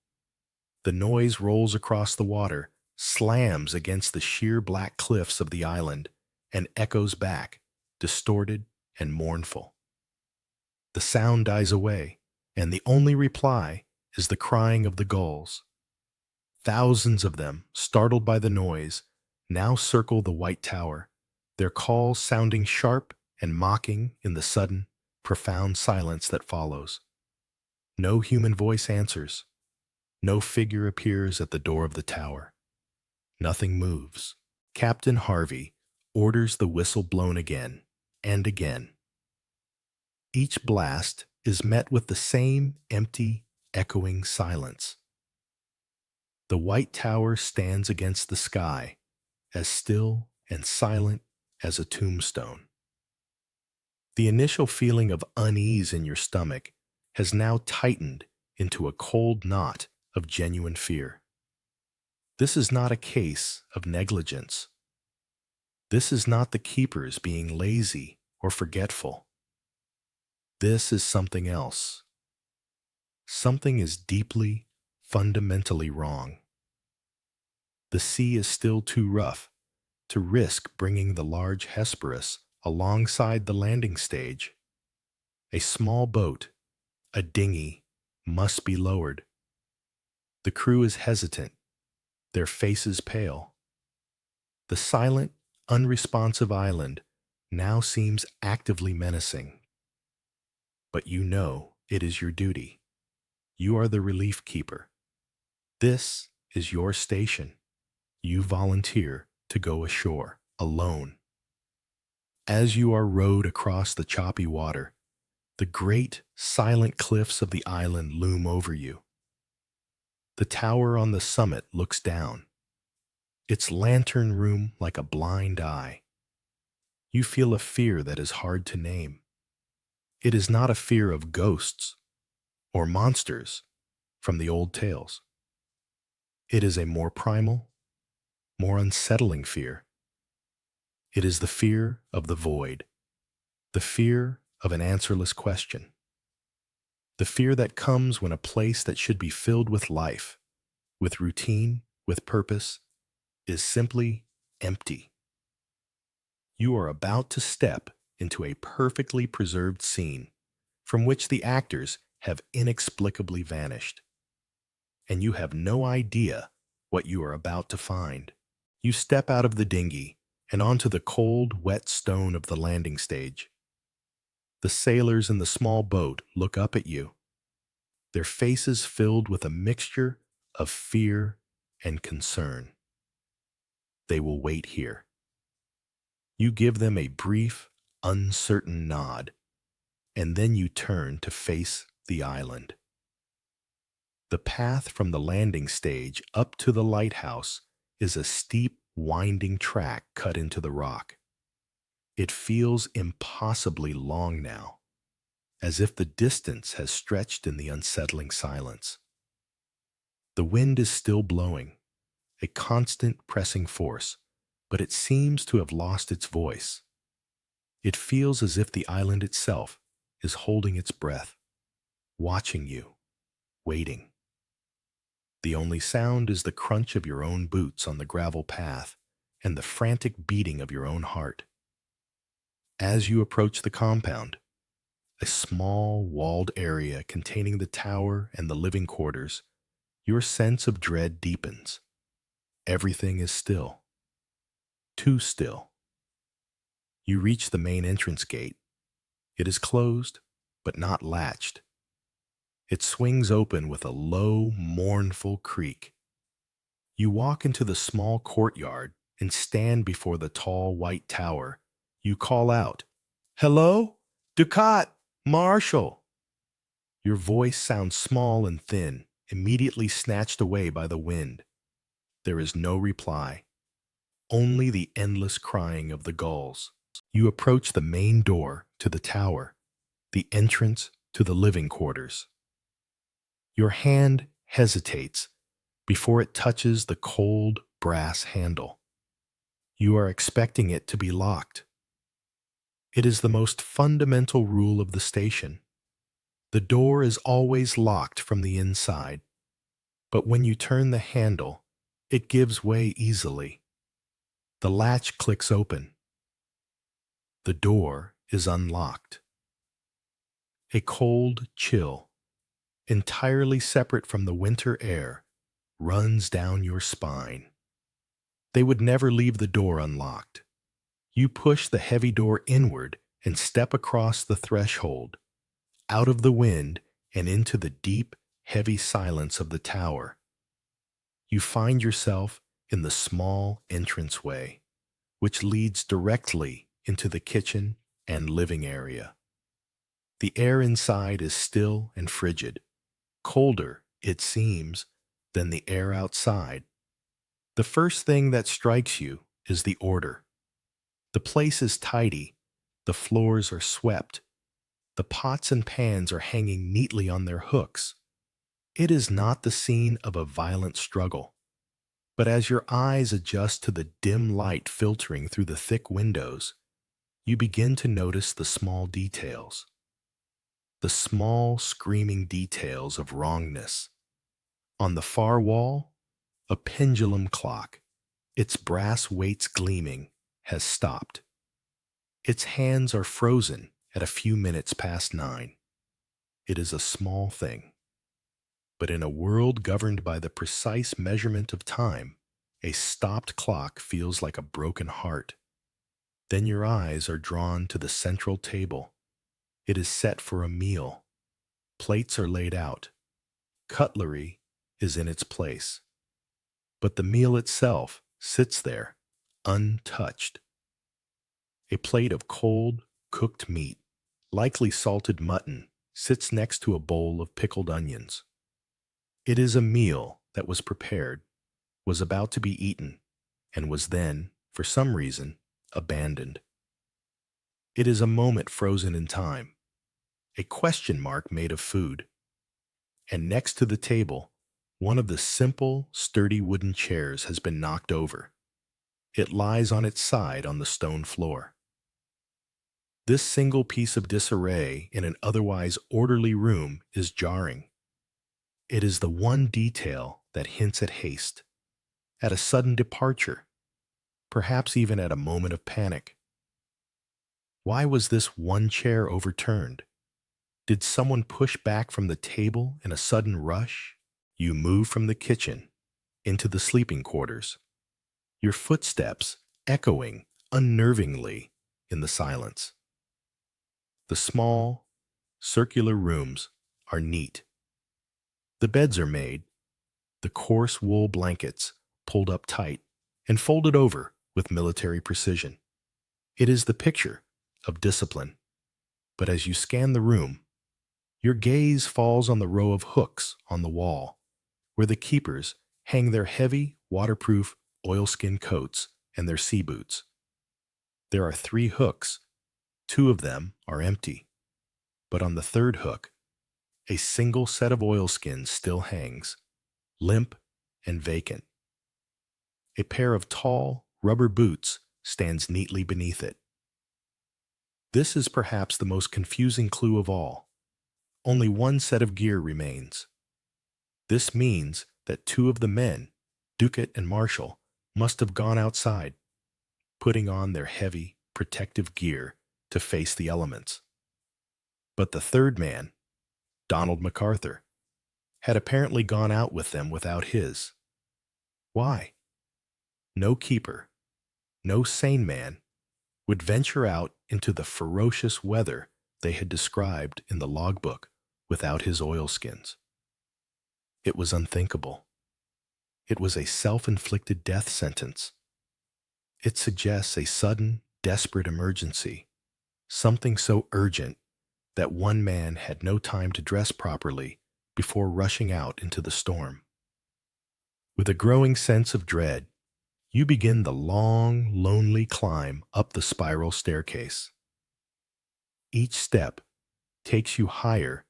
The noise rolls across the water, slams against the sheer black cliffs of the island, and echoes back, distorted and mournful. The sound dies away, and the only reply is the crying of the gulls. Thousands of them, startled by the noise, now circle the white tower, their calls sounding sharp and mocking in the sudden, profound silence that follows. No human voice answers. No figure appears at the door of the tower. Nothing moves. Captain Harvey orders the whistle blown again and again. Each blast is met with the same empty, echoing silence. The white tower stands against the sky, as still and silent as a tombstone. The initial feeling of unease in your stomach has now tightened into a cold knot of genuine fear. This is not a case of negligence. This is not the keepers being lazy or forgetful. This is something else. Something is deeply, fundamentally wrong. The sea is still too rough to risk bringing the large Hesperus alongside the landing stage. A small boat, a dinghy, must be lowered. The crew is hesitant, their faces pale. The silent, unresponsive island now seems actively menacing. But you know it is your duty. You are the relief keeper. This is your station. You volunteer to go ashore alone. As you are rowed across the choppy water, the great, silent cliffs of the island loom over you. The tower on the summit looks down, its lantern room like a blind eye. You feel a fear that is hard to name. It is not a fear of ghosts or monsters from the old tales. It is a more primal, more unsettling fear. It is the fear of the void, the fear of an answerless question, the fear that comes when a place that should be filled with life, with routine, with purpose, is simply empty. You are about to step into a perfectly preserved scene from which the actors have inexplicably vanished. And you have no idea what you are about to find. You step out of the dinghy and onto the cold, wet stone of the landing stage. The sailors in the small boat look up at you, their faces filled with a mixture of fear and concern. They will wait here. You give them a brief, uncertain nod, and then you turn to face the island. The path from the landing stage up to the lighthouse is a steep, winding track cut into the rock. It feels impossibly long now, as if the distance has stretched in the unsettling silence. The wind is still blowing, a constant pressing force, but it seems to have lost its voice. It feels as if the island itself is holding its breath, watching you, waiting. The only sound is the crunch of your own boots on the gravel path and the frantic beating of your own heart. As you approach the compound, a small walled area containing the tower and the living quarters, your sense of dread deepens. Everything is still. Too still. You reach the main entrance gate. It is closed, but not latched. It swings open with a low, mournful creak. You walk into the small courtyard and stand before the tall white tower. You call out, "Hello? Ducat! Marshal!" Your voice sounds small and thin, immediately snatched away by the wind. There is no reply, only the endless crying of the gulls. You approach the main door to the tower, the entrance to the living quarters. Your hand hesitates before it touches the cold brass handle. You are expecting it to be locked. It is the most fundamental rule of the station. The door is always locked from the inside, but when you turn the handle, it gives way easily. The latch clicks open. The door is unlocked. A cold chill, entirely separate from the winter air, runs down your spine. They would never leave the door unlocked. You push the heavy door inward and step across the threshold, out of the wind and into the deep, heavy silence of the tower. You find yourself in the small entranceway, which leads directly into the kitchen and living area. The air inside is still and frigid, colder, it seems, than the air outside. The first thing that strikes you is the order. The place is tidy, the floors are swept, the pots and pans are hanging neatly on their hooks. It is not the scene of a violent struggle, but as your eyes adjust to the dim light filtering through the thick windows, you begin to notice the small details. The small, screaming details of wrongness. On the far wall, a pendulum clock, its brass weights gleaming, has stopped. Its hands are frozen at a few minutes past 9. It is a small thing. But in a world governed by the precise measurement of time, a stopped clock feels like a broken heart. Then your eyes are drawn to the central table. It is set for a meal. Plates are laid out. Cutlery is in its place. But the meal itself sits there, untouched. A plate of cold, cooked meat, likely salted mutton, sits next to a bowl of pickled onions. It is a meal that was prepared, was about to be eaten, and was then, for some reason, abandoned. It is a moment frozen in time, a question mark made of food. And next to the table, one of the simple, sturdy wooden chairs has been knocked over. It lies on its side on the stone floor. This single piece of disarray in an otherwise orderly room is jarring. It is the one detail that hints at haste, at a sudden departure, perhaps even at a moment of panic. Why was this one chair overturned? Did someone push back from the table in a sudden rush? You move from the kitchen into the sleeping quarters, your footsteps echoing unnervingly in the silence. The small, circular rooms are neat. The beds are made, the coarse wool blankets pulled up tight and folded over with military precision. It is the picture of discipline. But as you scan the room, your gaze falls on the row of hooks on the wall, where the keepers hang their heavy, waterproof oilskin coats and their sea boots. There are 3 hooks. 2 of them are empty. But on the third hook, a single set of oilskins still hangs, limp and vacant. A pair of tall, rubber boots stands neatly beneath it. This is perhaps the most confusing clue of all. Only one set of gear remains. This means that 2 of the men, Ducat and Marshall, must have gone outside, putting on their heavy, protective gear to face the elements. But the third man, Donald MacArthur, had apparently gone out with them without his. Why? No keeper, no sane man, would venture out into the ferocious weather they had described in the logbook without his oilskins. It was unthinkable. It was a self-inflicted death sentence. It suggests a sudden, desperate emergency, something so urgent that one man had no time to dress properly before rushing out into the storm. With a growing sense of dread, you begin the long, lonely climb up the spiral staircase. Each step takes you higher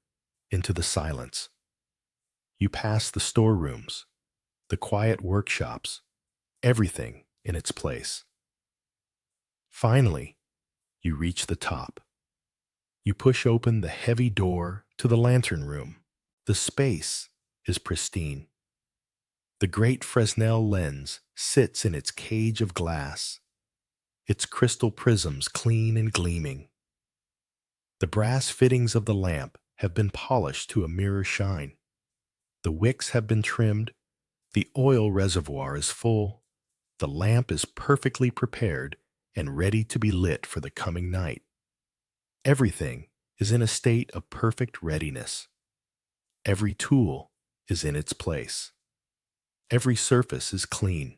into the silence. You pass the storerooms, the quiet workshops, everything in its place. Finally, you reach the top. You push open the heavy door to the lantern room. The space is pristine. The great Fresnel lens sits in its cage of glass, its crystal prisms clean and gleaming. The brass fittings of the lamp have been polished to a mirror shine. The wicks have been trimmed, the oil reservoir is full, the lamp is perfectly prepared and ready to be lit for the coming night. Everything is in a state of perfect readiness. Every tool is in its place. Every surface is clean.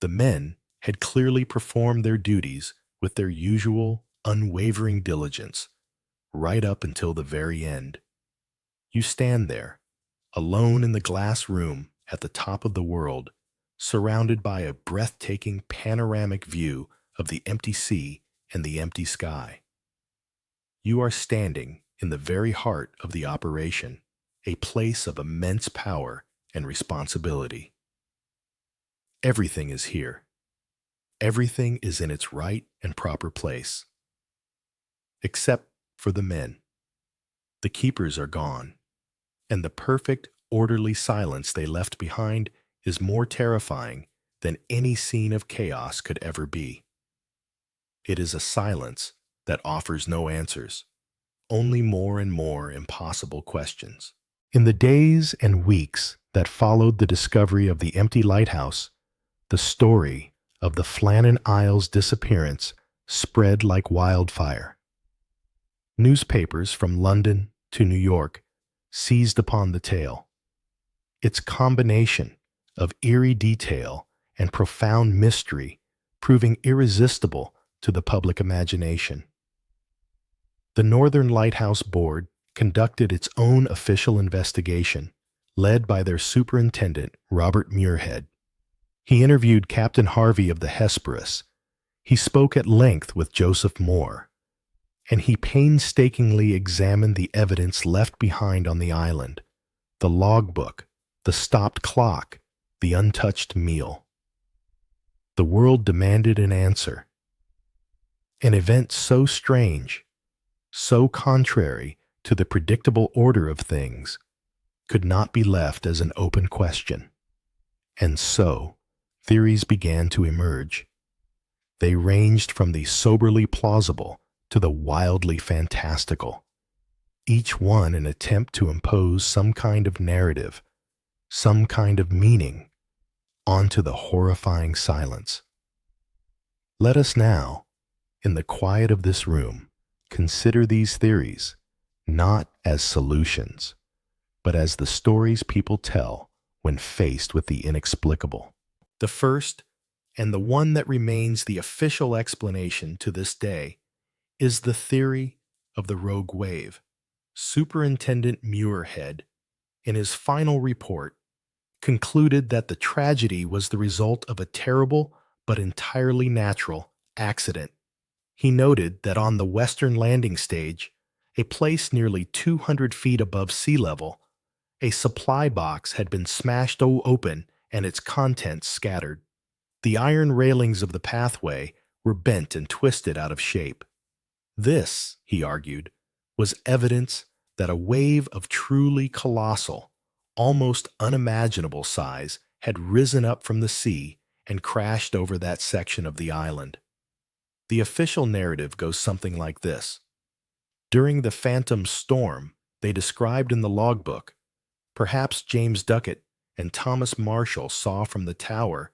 The men had clearly performed their duties with their usual, unwavering diligence, right up until the very end. You stand there, alone in the glass room at the top of the world, surrounded by a breathtaking panoramic view of the empty sea and the empty sky. You are standing in the very heart of the operation, a place of immense power and responsibility. Everything is here. Everything is in its right and proper place. Except for the men. The keepers are gone, and the perfect, orderly silence they left behind is more terrifying than any scene of chaos could ever be. It is a silence that offers no answers, only more and more impossible questions. In the days and weeks that followed the discovery of the empty lighthouse, the story of the Flannan Isles disappearance spread like wildfire. Newspapers from London to New York seized upon the tale. Its combination of eerie detail and profound mystery proving irresistible to the public imagination. The Northern Lighthouse Board conducted its own official investigation, led by their superintendent, Robert Muirhead. He interviewed Captain Harvey of the Hesperus. He spoke at length with Joseph Moore, and he painstakingly examined the evidence left behind on the island, the logbook, the stopped clock, the untouched meal. The world demanded an answer. An event so strange, so contrary to the predictable order of things, could not be left as an open question. And so, theories began to emerge. They ranged from the soberly plausible to the wildly fantastical, each one an attempt to impose some kind of narrative, some kind of meaning, onto the horrifying silence. Let us now, in the quiet of this room, consider these theories not as solutions, but as the stories people tell when faced with the inexplicable. The first, and the one that remains the official explanation to this day, is the theory of the rogue wave. Superintendent Muirhead, in his final report, concluded that the tragedy was the result of a terrible but entirely natural accident. He noted that on the western landing stage, a place nearly 200 feet above sea level, a supply box had been smashed open and its contents scattered. The iron railings of the pathway were bent and twisted out of shape. This, he argued, was evidence that a wave of truly colossal, almost unimaginable size had risen up from the sea and crashed over that section of the island. The official narrative goes something like this. During the phantom storm they described in the logbook, perhaps James Ducat and Thomas Marshall saw from the tower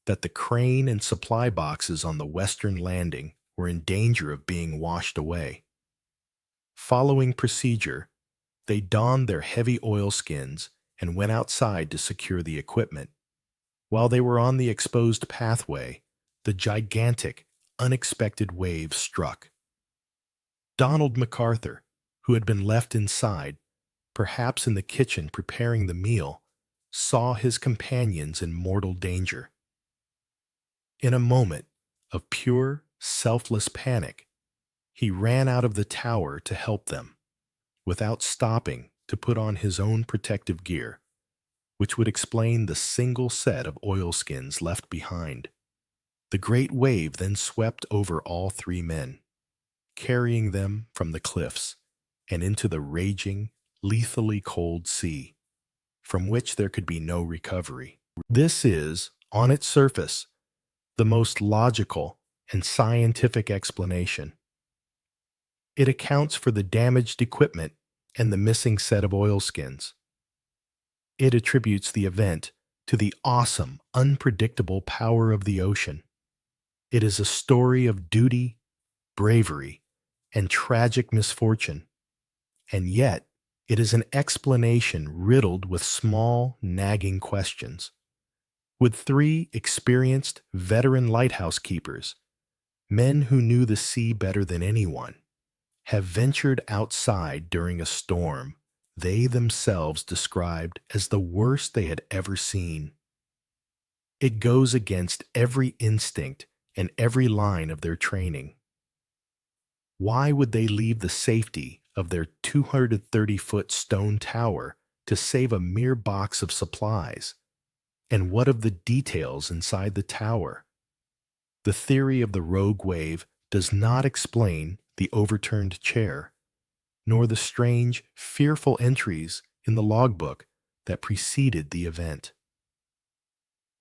that the crane and supply boxes on the western landing were in danger of being washed away. Following procedure, they donned their heavy oilskins and went outside to secure the equipment. While they were on the exposed pathway, the gigantic, unexpected wave struck. Donald MacArthur, who had been left inside, perhaps in the kitchen preparing the meal, saw his companions in mortal danger. In a moment of pure, selfless panic, he ran out of the tower to help them, without stopping to put on his own protective gear, which would explain the single set of oilskins left behind. The great wave then swept over all three men, carrying them from the cliffs and into the raging, lethally cold sea, from which there could be no recovery. This is, on its surface, the most logical and scientific explanation. It accounts for the damaged equipment and the missing set of oilskins. It attributes the event to the awesome, unpredictable power of the ocean. It is a story of duty, bravery, and tragic misfortune. And yet, it is an explanation riddled with small, nagging questions. Would three experienced, veteran lighthouse keepers, men who knew the sea better than anyone, have ventured outside during a storm they themselves described as the worst they had ever seen? It goes against every instinct and every line of their training. Why would they leave the safety of their 230-foot stone tower to save a mere box of supplies? And what of the details inside the tower? The theory of the rogue wave does not explain the overturned chair, nor the strange, fearful entries in the logbook that preceded the event.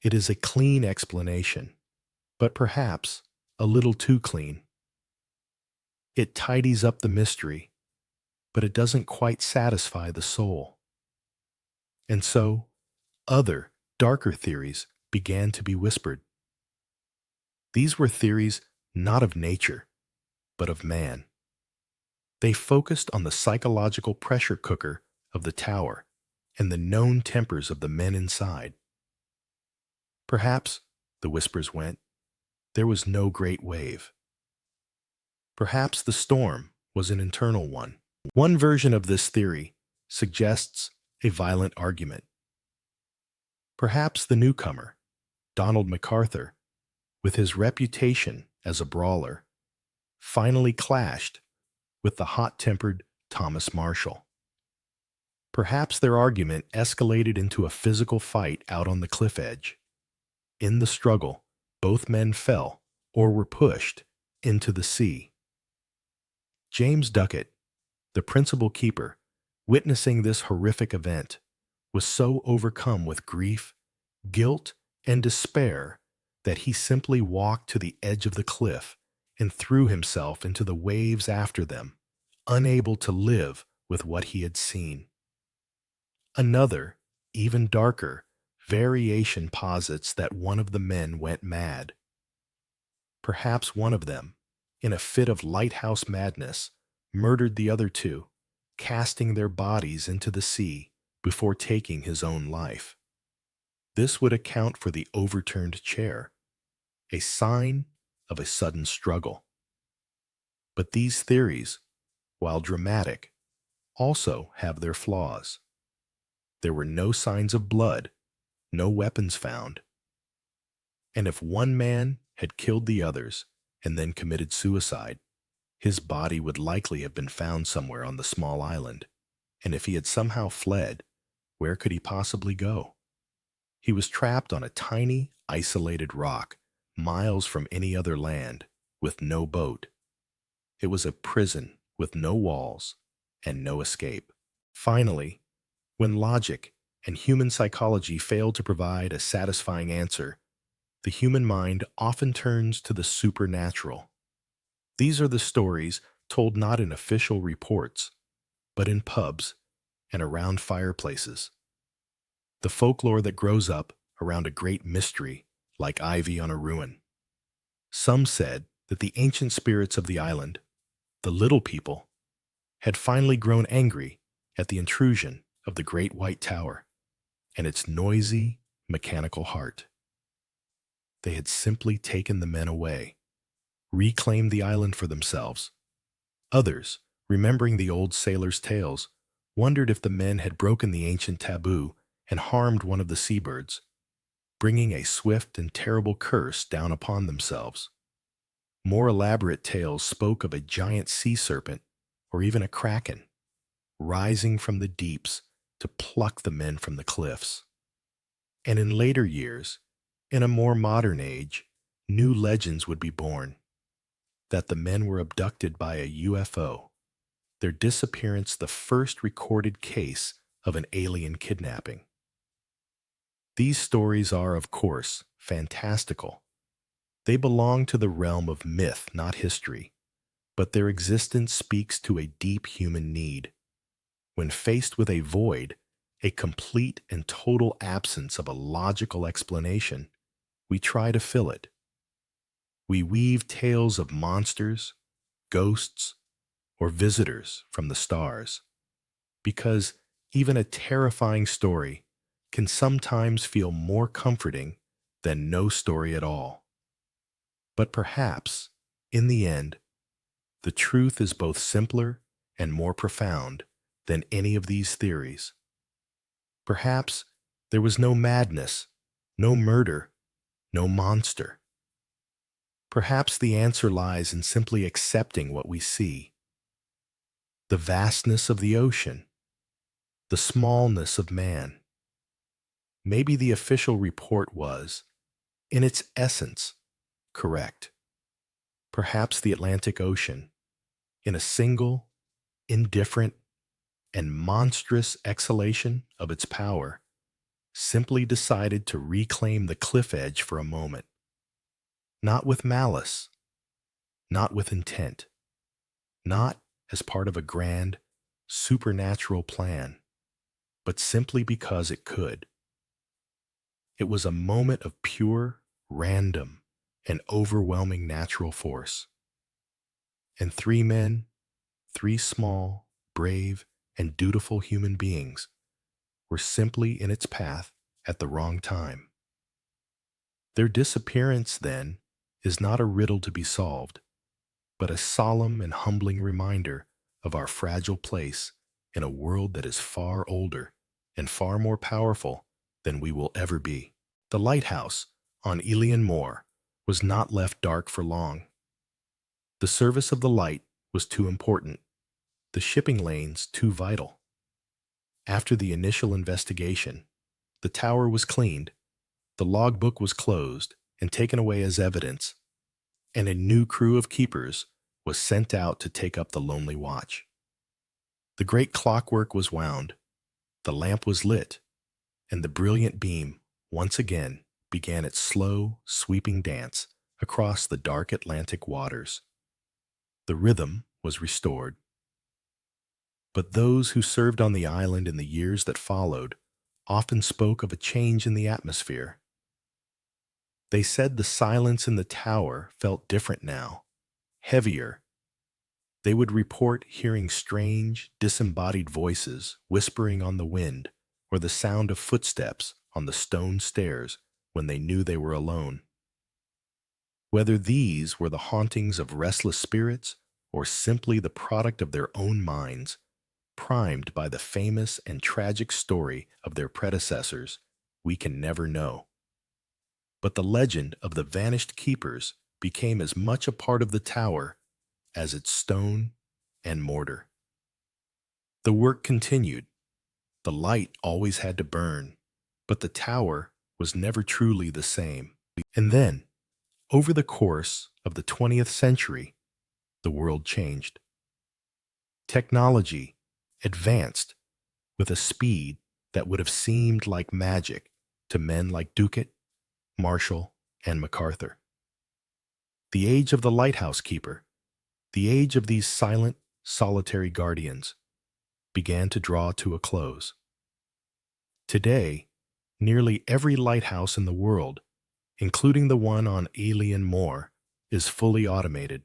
It is a clean explanation, but perhaps a little too clean. It tidies up the mystery, but it doesn't quite satisfy the soul. And so, other, darker theories began to be whispered. These were theories not of nature, but of man. They focused on the psychological pressure cooker of the tower and the known tempers of the men inside. Perhaps, the whispers went, there was no great wave. Perhaps the storm was an internal one. One version of this theory suggests a violent argument. Perhaps the newcomer, Donald MacArthur, with his reputation as a brawler, finally clashed with the hot-tempered Thomas Marshall. Perhaps their argument escalated into a physical fight out on the cliff edge. In the struggle, both men fell or were pushed into the sea. James Ducat, the principal keeper, witnessing this horrific event, was so overcome with grief, guilt, and despair that he simply walked to the edge of the cliff and threw himself into the waves after them, unable to live with what he had seen. Another, even darker, variation posits that one of the men went mad. Perhaps one of them, in a fit of lighthouse madness, murdered the other two, casting their bodies into the sea before taking his own life. This would account for the overturned chair, a sign of a sudden struggle. But these theories, while dramatic, also have their flaws. There were no signs of blood, no weapons found. And if one man had killed the others and then committed suicide, his body would likely have been found somewhere on the small island. And if he had somehow fled, where could he possibly go? He was trapped on a tiny, isolated rock, miles from any other land, with no boat. It was a prison with no walls and no escape. Finally, when logic and human psychology failed to provide a satisfying answer, the human mind often turns to the supernatural. These are the stories told not in official reports, but in pubs and around fireplaces. The folklore that grows up around a great mystery like ivy on a ruin. Some said that the ancient spirits of the island, the little people, had finally grown angry at the intrusion of the great white tower and its noisy, mechanical heart. They had simply taken the men away, reclaimed the island for themselves. Others, remembering the old sailors' tales, wondered if the men had broken the ancient taboo and harmed one of the seabirds, bringing a swift and terrible curse down upon themselves. More elaborate tales spoke of a giant sea serpent or even a kraken rising from the deeps to pluck the men from the cliffs. And in later years, in a more modern age, new legends would be born that the men were abducted by a UFO, their disappearance the first recorded case of an alien kidnapping. These stories are, of course, fantastical. They belong to the realm of myth, not history, but their existence speaks to a deep human need. When faced with a void, a complete and total absence of a logical explanation, we try to fill it. We weave tales of monsters, ghosts, or visitors from the stars, because even a terrifying story can sometimes feel more comforting than no story at all. But perhaps, in the end, the truth is both simpler and more profound than any of these theories. Perhaps there was no madness, no murder, no monster. Perhaps the answer lies in simply accepting what we see. The vastness of the ocean, the smallness of man. Maybe the official report was, in its essence, correct. Perhaps the Atlantic Ocean, in a single, indifferent, and monstrous exhalation of its power, simply decided to reclaim the cliff edge for a moment. Not with malice, not with intent, not as part of a grand, supernatural plan, but simply because it could. It was a moment of pure, random, and overwhelming natural force. And three men, three small, brave, and dutiful human beings, were simply in its path at the wrong time. Their disappearance, then, is not a riddle to be solved, but a solemn and humbling reminder of our fragile place in a world that is far older and far more powerful than we will ever be. The lighthouse on Elian Moor was not left dark for long. The service of the light was too important, the shipping lanes too vital. After the initial investigation, the tower was cleaned, the logbook was closed and taken away as evidence, and a new crew of keepers was sent out to take up the lonely watch. The great clockwork was wound, the lamp was lit, and the brilliant beam once again began its slow, sweeping dance across the dark Atlantic waters. The rhythm was restored. But those who served on the island in the years that followed often spoke of a change in the atmosphere. They said the silence in the tower felt different now, heavier. They would report hearing strange, disembodied voices whispering on the wind, or the sound of footsteps on the stone stairs when they knew they were alone. Whether these were the hauntings of restless spirits or simply the product of their own minds, primed by the famous and tragic story of their predecessors, we can never know. But the legend of the vanished keepers became as much a part of the tower as its stone and mortar. The work continued. The light always had to burn, but the tower was never truly the same. And then, over the course of the 20th century, the world changed. Technology advanced with a speed that would have seemed like magic to men like Ducat, Marshall, and MacArthur. The age of the lighthouse keeper, the age of these silent, solitary guardians, began to draw to a close. Today, nearly every lighthouse in the world, including the one on Alien Moor, is fully automated.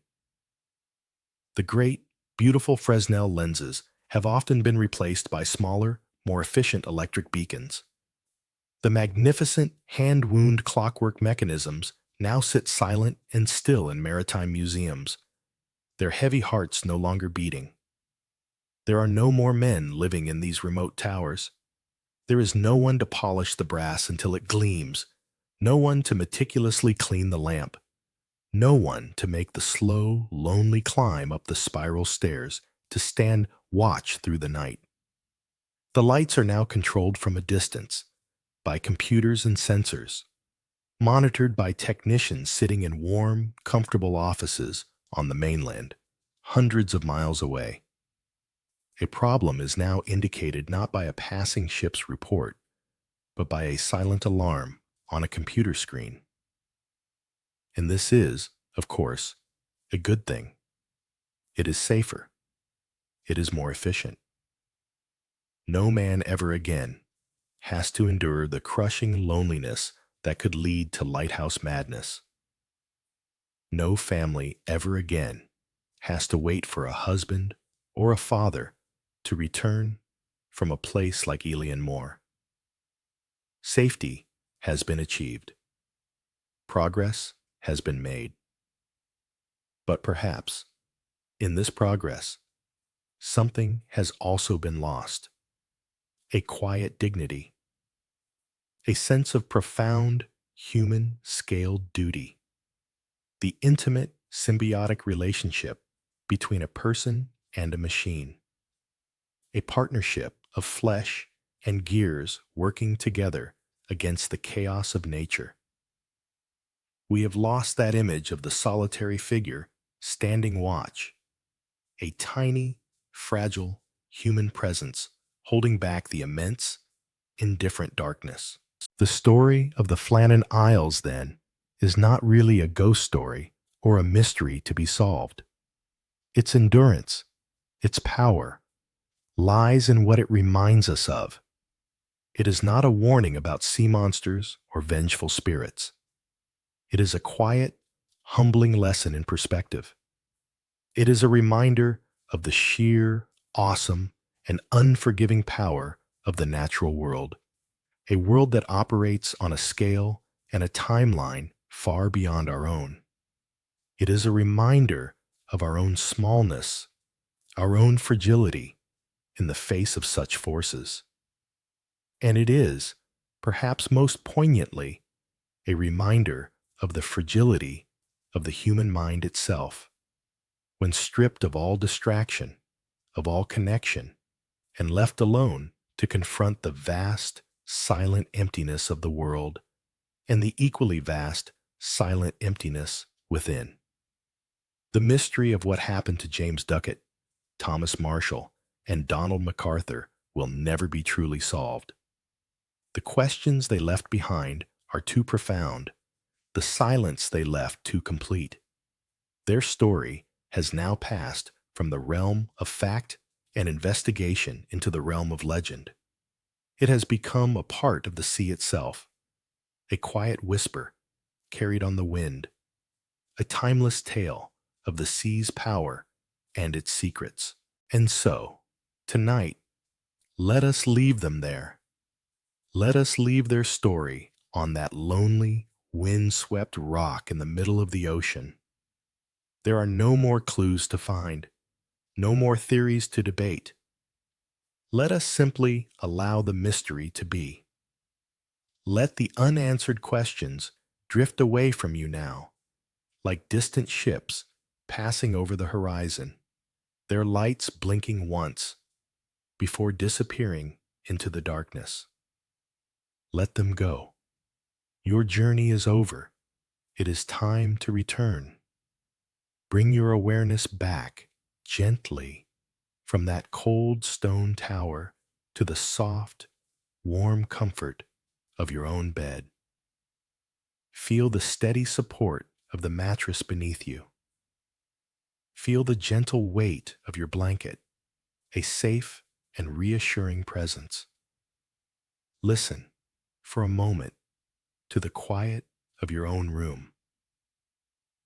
The great, beautiful Fresnel lenses have often been replaced by smaller, more efficient electric beacons. The magnificent hand-wound clockwork mechanisms now sit silent and still in maritime museums, their heavy hearts no longer beating. There are no more men living in these remote towers. There is no one to polish the brass until it gleams, no one to meticulously clean the lamp, no one to make the slow, lonely climb up the spiral stairs to stand watch through the night. The lights are now controlled from a distance, by computers and sensors, monitored by technicians sitting in warm, comfortable offices on the mainland, hundreds of miles away. A problem is now indicated not by a passing ship's report, but by a silent alarm on a computer screen. And this is, of course, a good thing. It is safer. It is more efficient. No man ever again has to endure the crushing loneliness that could lead to lighthouse madness. No family ever again has to wait for a husband or a father to return from a place like Alien Moor. Safety has been achieved. Progress has been made. But perhaps, in this progress, something has also been lost. A quiet dignity, a sense of profound human scaled duty, the intimate symbiotic relationship between a person and a machine, a partnership of flesh and gears working together against the chaos of nature. We have lost that image of the solitary figure standing watch, a tiny, fragile human presence holding back the immense, indifferent darkness. The story of the Flannan Isles, then, is not really a ghost story or a mystery to be solved. Its endurance, its power, lies in what it reminds us of. It is not a warning about sea monsters or vengeful spirits. It is a quiet, humbling lesson in perspective. It is a reminder of the sheer, awesome, and unforgiving power of the natural world, a world that operates on a scale and a timeline far beyond our own. It is a reminder of our own smallness, our own fragility in the face of such forces. And it is, perhaps most poignantly, a reminder of the fragility of the human mind itself. When stripped of all distraction, of all connection, and left alone to confront the vast, silent emptiness of the world and the equally vast, silent emptiness within. The mystery of what happened to James Duckett, Thomas Marshall, and Donald MacArthur will never be truly solved. The questions they left behind are too profound, the silence they left too complete. Their story has now passed from the realm of fact and investigation into the realm of legend. It has become a part of the sea itself, a quiet whisper carried on the wind, a timeless tale of the sea's power and its secrets. And so, tonight, let us leave them there. Let us leave their story on that lonely, wind-swept rock in the middle of the ocean. There are no more clues to find, no more theories to debate. Let us simply allow the mystery to be. Let the unanswered questions drift away from you now, like distant ships passing over the horizon, their lights blinking once before disappearing into the darkness. Let them go. Your journey is over. It is time to return. Bring your awareness back gently from that cold stone tower to the soft, warm comfort of your own bed. Feel the steady support of the mattress beneath you. Feel the gentle weight of your blanket, a safe and reassuring presence. Listen for a moment to the quiet of your own room.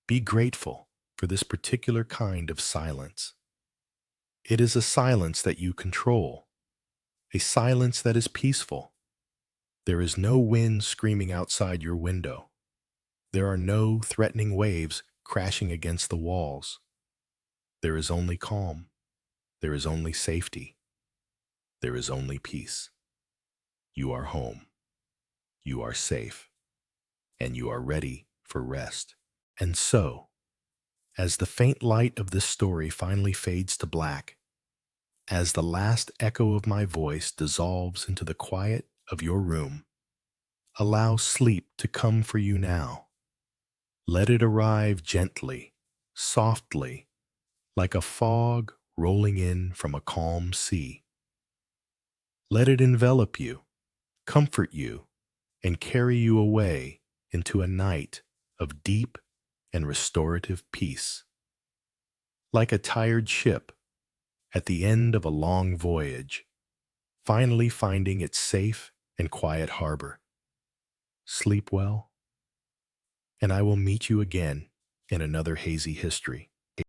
Be grateful for this particular kind of silence. It is a silence that you control, a silence that is peaceful. There is no wind screaming outside your window. There are no threatening waves crashing against the walls. There is only calm. There is only safety. There is only peace. You are home. You are safe. And you are ready for rest. And so, as the faint light of this story finally fades to black, as the last echo of my voice dissolves into the quiet of your room, allow sleep to come for you now. Let it arrive gently, softly, like a fog rolling in from a calm sea. Let it envelop you, comfort you, and carry you away into a night of deep and restorative peace. Like a tired ship at the end of a long voyage, finally finding its safe and quiet harbor. Sleep well, and I will meet you again in another hazy history.